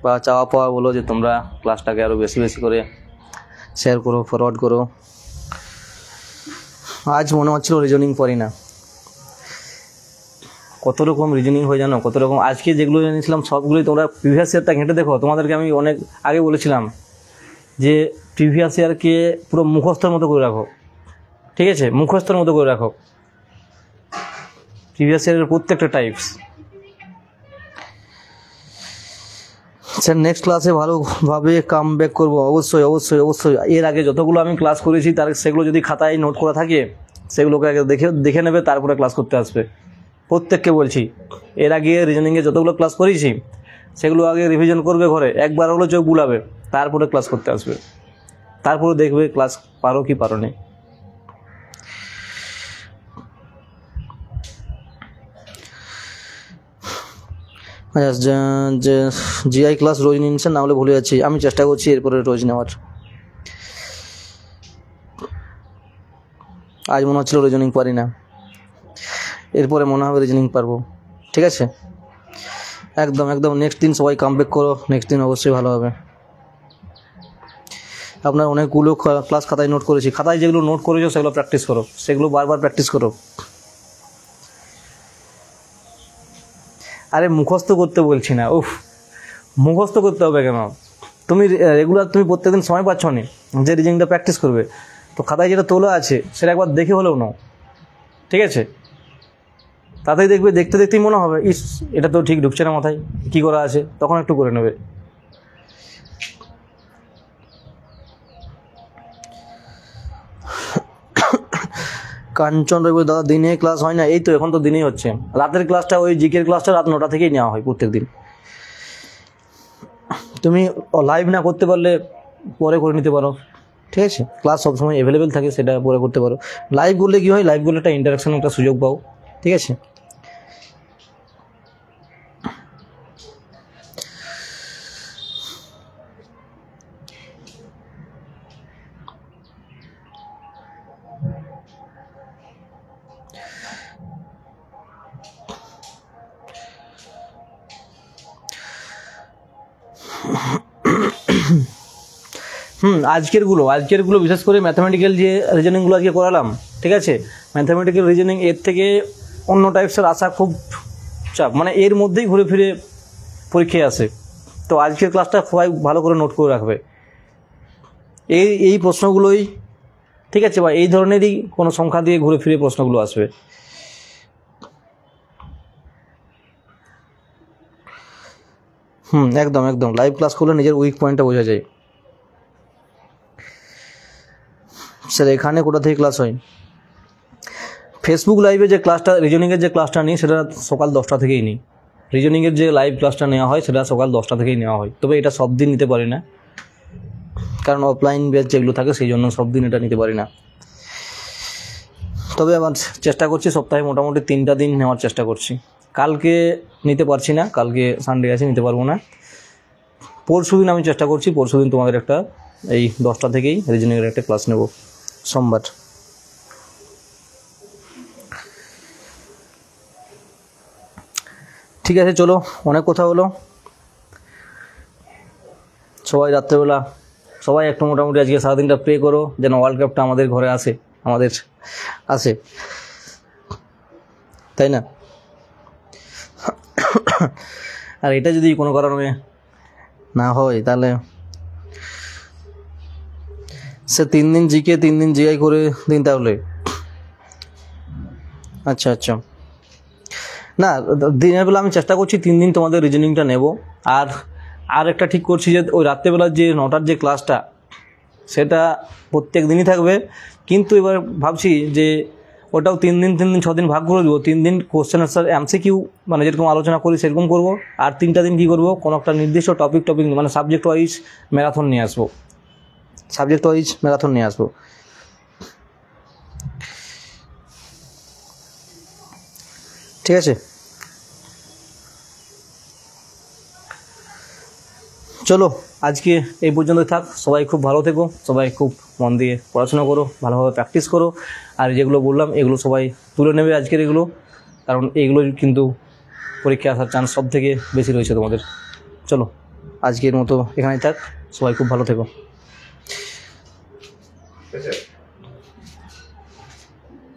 বা চাওয়া পাওয়া বলো যে তোমরা ক্লাসটাকে আরও বেশি বেশি করে শেয়ার করো, ফরওয়ার্ড করো। আজ মনে হচ্ছিল রিজনিং পড়ি না, কত রকম রিজনিং হয়ে জানো, কত রকম। আজকে যেগুলো জানিয়েছিলাম সবগুলোই তোমরা প্রিভিয়াস ইয়ারটা ঘেঁটে দেখো। তোমাদেরকে আমি অনেক আগে বলেছিলাম যে প্রিভিয়াস ইয়ারকে পুরো মুখস্থের মতো করে রাখো, ঠিক আছে, মুখস্থের মতো করে রাখো প্রিভিয়াস ইয়ারের প্রত্যেকটা টাইপস। স্যার নেক্সট ক্লাসে ভালোভাবে কাম ব্যাক করবো। অবশ্যই অবশ্যই অবশ্যই। এর আগে যতগুলো আমি ক্লাস করেছি তার সেগুলো যদি খাতায় নোট করা থাকে সেগুলোকে আগে দেখে নেবে, তারপরে ক্লাস করতে আসবে। প্রত্যেককে বলছি, এর আগে রিজনিংয়ে যতগুলো ক্লাস করেছি সেগুলো আগে রিভিশন করবে ঘরে, একবার হলো চোখ বুলাবে, তারপরে ক্লাস করতে আসবে, তারপরে দেখবে ক্লাস পারো কি পারো নি। আচ্ছা, যে জিআই ক্লাস রোজ নিচ্ছেন, না হলে ভুলে যাচ্ছি। আমি চেষ্টা করছি এরপরে রোজ নেওয়ার। আজ মনে হচ্ছিল রিজনিং পারি না, এরপরে মনে হবে রিজনিং পারবো, ঠিক আছে। একদম একদম নেক্সট দিন সবাই কামব্যাক করো, নেক্সট দিন অবশ্যই ভালো হবে। আপনার অনেকগুলো ক্লাস খাতায় নোট করেছি, খাতায় যেগুলো নোট করেছো সেগুলো প্র্যাকটিস করো, সেগুলো বারবার প্র্যাকটিস করো। আরে মুখস্থ করতে বলছি না, উফ মুখস্থ করতে হবে কেন? তুমি রেগুলার তুমি প্রত্যেকদিন সময় পাচ্ছ না যে রিজনিংটা প্র্যাকটিস করবে, তো খাতায় যেটা তোলা আছে সেটা একবার দেখে হলেও নাও, ঠিক আছে। তাতেই দেখবে দেখতে দেখতেই মনে হবে ইস এটা তো ঠিক ঢুকছে না মাথায়, কী করা আছে, তখন একটু করে নেবে। কাঞ্চন রবি দাদা দিনে ক্লাস হয় না? এই তো এখন তো দিনেই হচ্ছে। রাতের ক্লাসটা ওই জিকের ক্লাসটা রাত 9টা থেকেই নেওয়া হয় প্রত্যেক দিন। তুমি লাইভ না করতে পারলে পরে করে নিতে পারো, ঠিক আছে? ক্লাস সবসময় অ্যাভেলেবেল থাকে, সেটা পরে করতে পারো। লাইভ করলে কী হয়, লাইভ করলে একটা ইন্টারাকশন, একটা সুযোগ পাও, ঠিক আছে? আজকেরগুলো বিশেষ করে ম্যাথামেটিক্যাল যে রিজনিংগুলো আজকে করালাম, ঠিক আছে? ম্যাথামেটিক্যাল রিজনিং এর থেকে অন্য টাইপসের আসা খুব চাপ, মানে এর মধ্যেই ঘুরে ফিরে পরীক্ষায় আসে। তো আজকের ক্লাসটা সবাই ভালো করে নোট করে রাখবে। এই প্রশ্নগুলোই, ঠিক আছে, বা এই ধরনেরই কোনো সংখ্যা দিয়ে ঘুরে ফিরে প্রশ্নগুলো আসবে। একদম একদম লাইভ ক্লাস করলে নিজের উইক পয়েন্টটা বোঝা যায়। স্যার এখানে কোথা থেকে ক্লাস হয়? ফেসবুক লাইভে যে ক্লাসটা, রিজনিংয়ের যে ক্লাসটা নিই সেটা সকাল 10টা থেকেই নিই। রিজনিংয়ের যে লাইভ ক্লাসটা নেওয়া হয় সেটা সকাল 10টা থেকেই নেওয়া হয়। তবে এটা সব দিন নিতে পারি না, কারণ অফলাইন ব্যাচ যেগুলো থাকে সেই জন্য সব দিন এটা নিতে পারি না। তবে আমার চেষ্টা করছি সপ্তাহে মোটামুটি 3টা দিন নেওয়ার চেষ্টা করছি। কালকে নিতে পারছি না, কালকে সানডে আছে, নিতে পারবো না। পরশু দিন আমি চেষ্টা করছি, পরশু দিন তোমাদের একটা এই 10টা থেকেই রিজনিংয়ের একটা ক্লাস নেব, সোমবার। ঠিক আছে, চলো, অনেক কথা হলো। সবাই রাত্রেবেলা সবাই একটু মোটামুটি আজকে সারাদিনটা প্রে করো যেন ওয়ার্ল্ড কাপটা আমাদের ঘরে আসে, আমাদের আসে, তাই না? আর এটা যদি কোনো কারণে না হয় তাহলে সে 3 দিন জিকে 3 দিন জিআই করে দিন তাহলে। আচ্ছা আচ্ছা, না দিনের বেলা আমি চেষ্টা করছি 3 দিন তোমাদের রিজনিংটা নেব। আর একটা ঠিক করছি যে ওই রাত্রেবেলার যে 9টার যে ক্লাসটা সেটা প্রত্যেক দিনই থাকবে, কিন্তু এবার ভাবছি যে ওটাও 3 দিন 6 দিন ভাগ করে দেবো। 3 দিন কোশ্চেন আনসার MCQ, মানে যেরকম আলোচনা করি সেরকম করব। আর 3টা দিন কী করবো, কোনো একটা নির্দিষ্ট টপিক মানে সাবজেক্ট ওয়াইজ ম্যারাথন নিয়ে আসবো, ঠিক আছে? চলো আজকে এই পর্যন্তই থাক। সবাই খুব ভালো থেকো, সবাই খুব মন দিয়ে পড়াশোনা করো, ভালোভাবে প্র্যাকটিস করো। আর যেগুলো বললাম এগুলো সবাই তুলে নেবে আজকের এগুলো, কারণ এইগুলো কিন্তু পরীক্ষায় আসার চান্স সব থেকে বেশি রয়েছে তোমাদের। চলো আজকের মতো এখানেই থাক, সবাই খুব ভালো থেকো।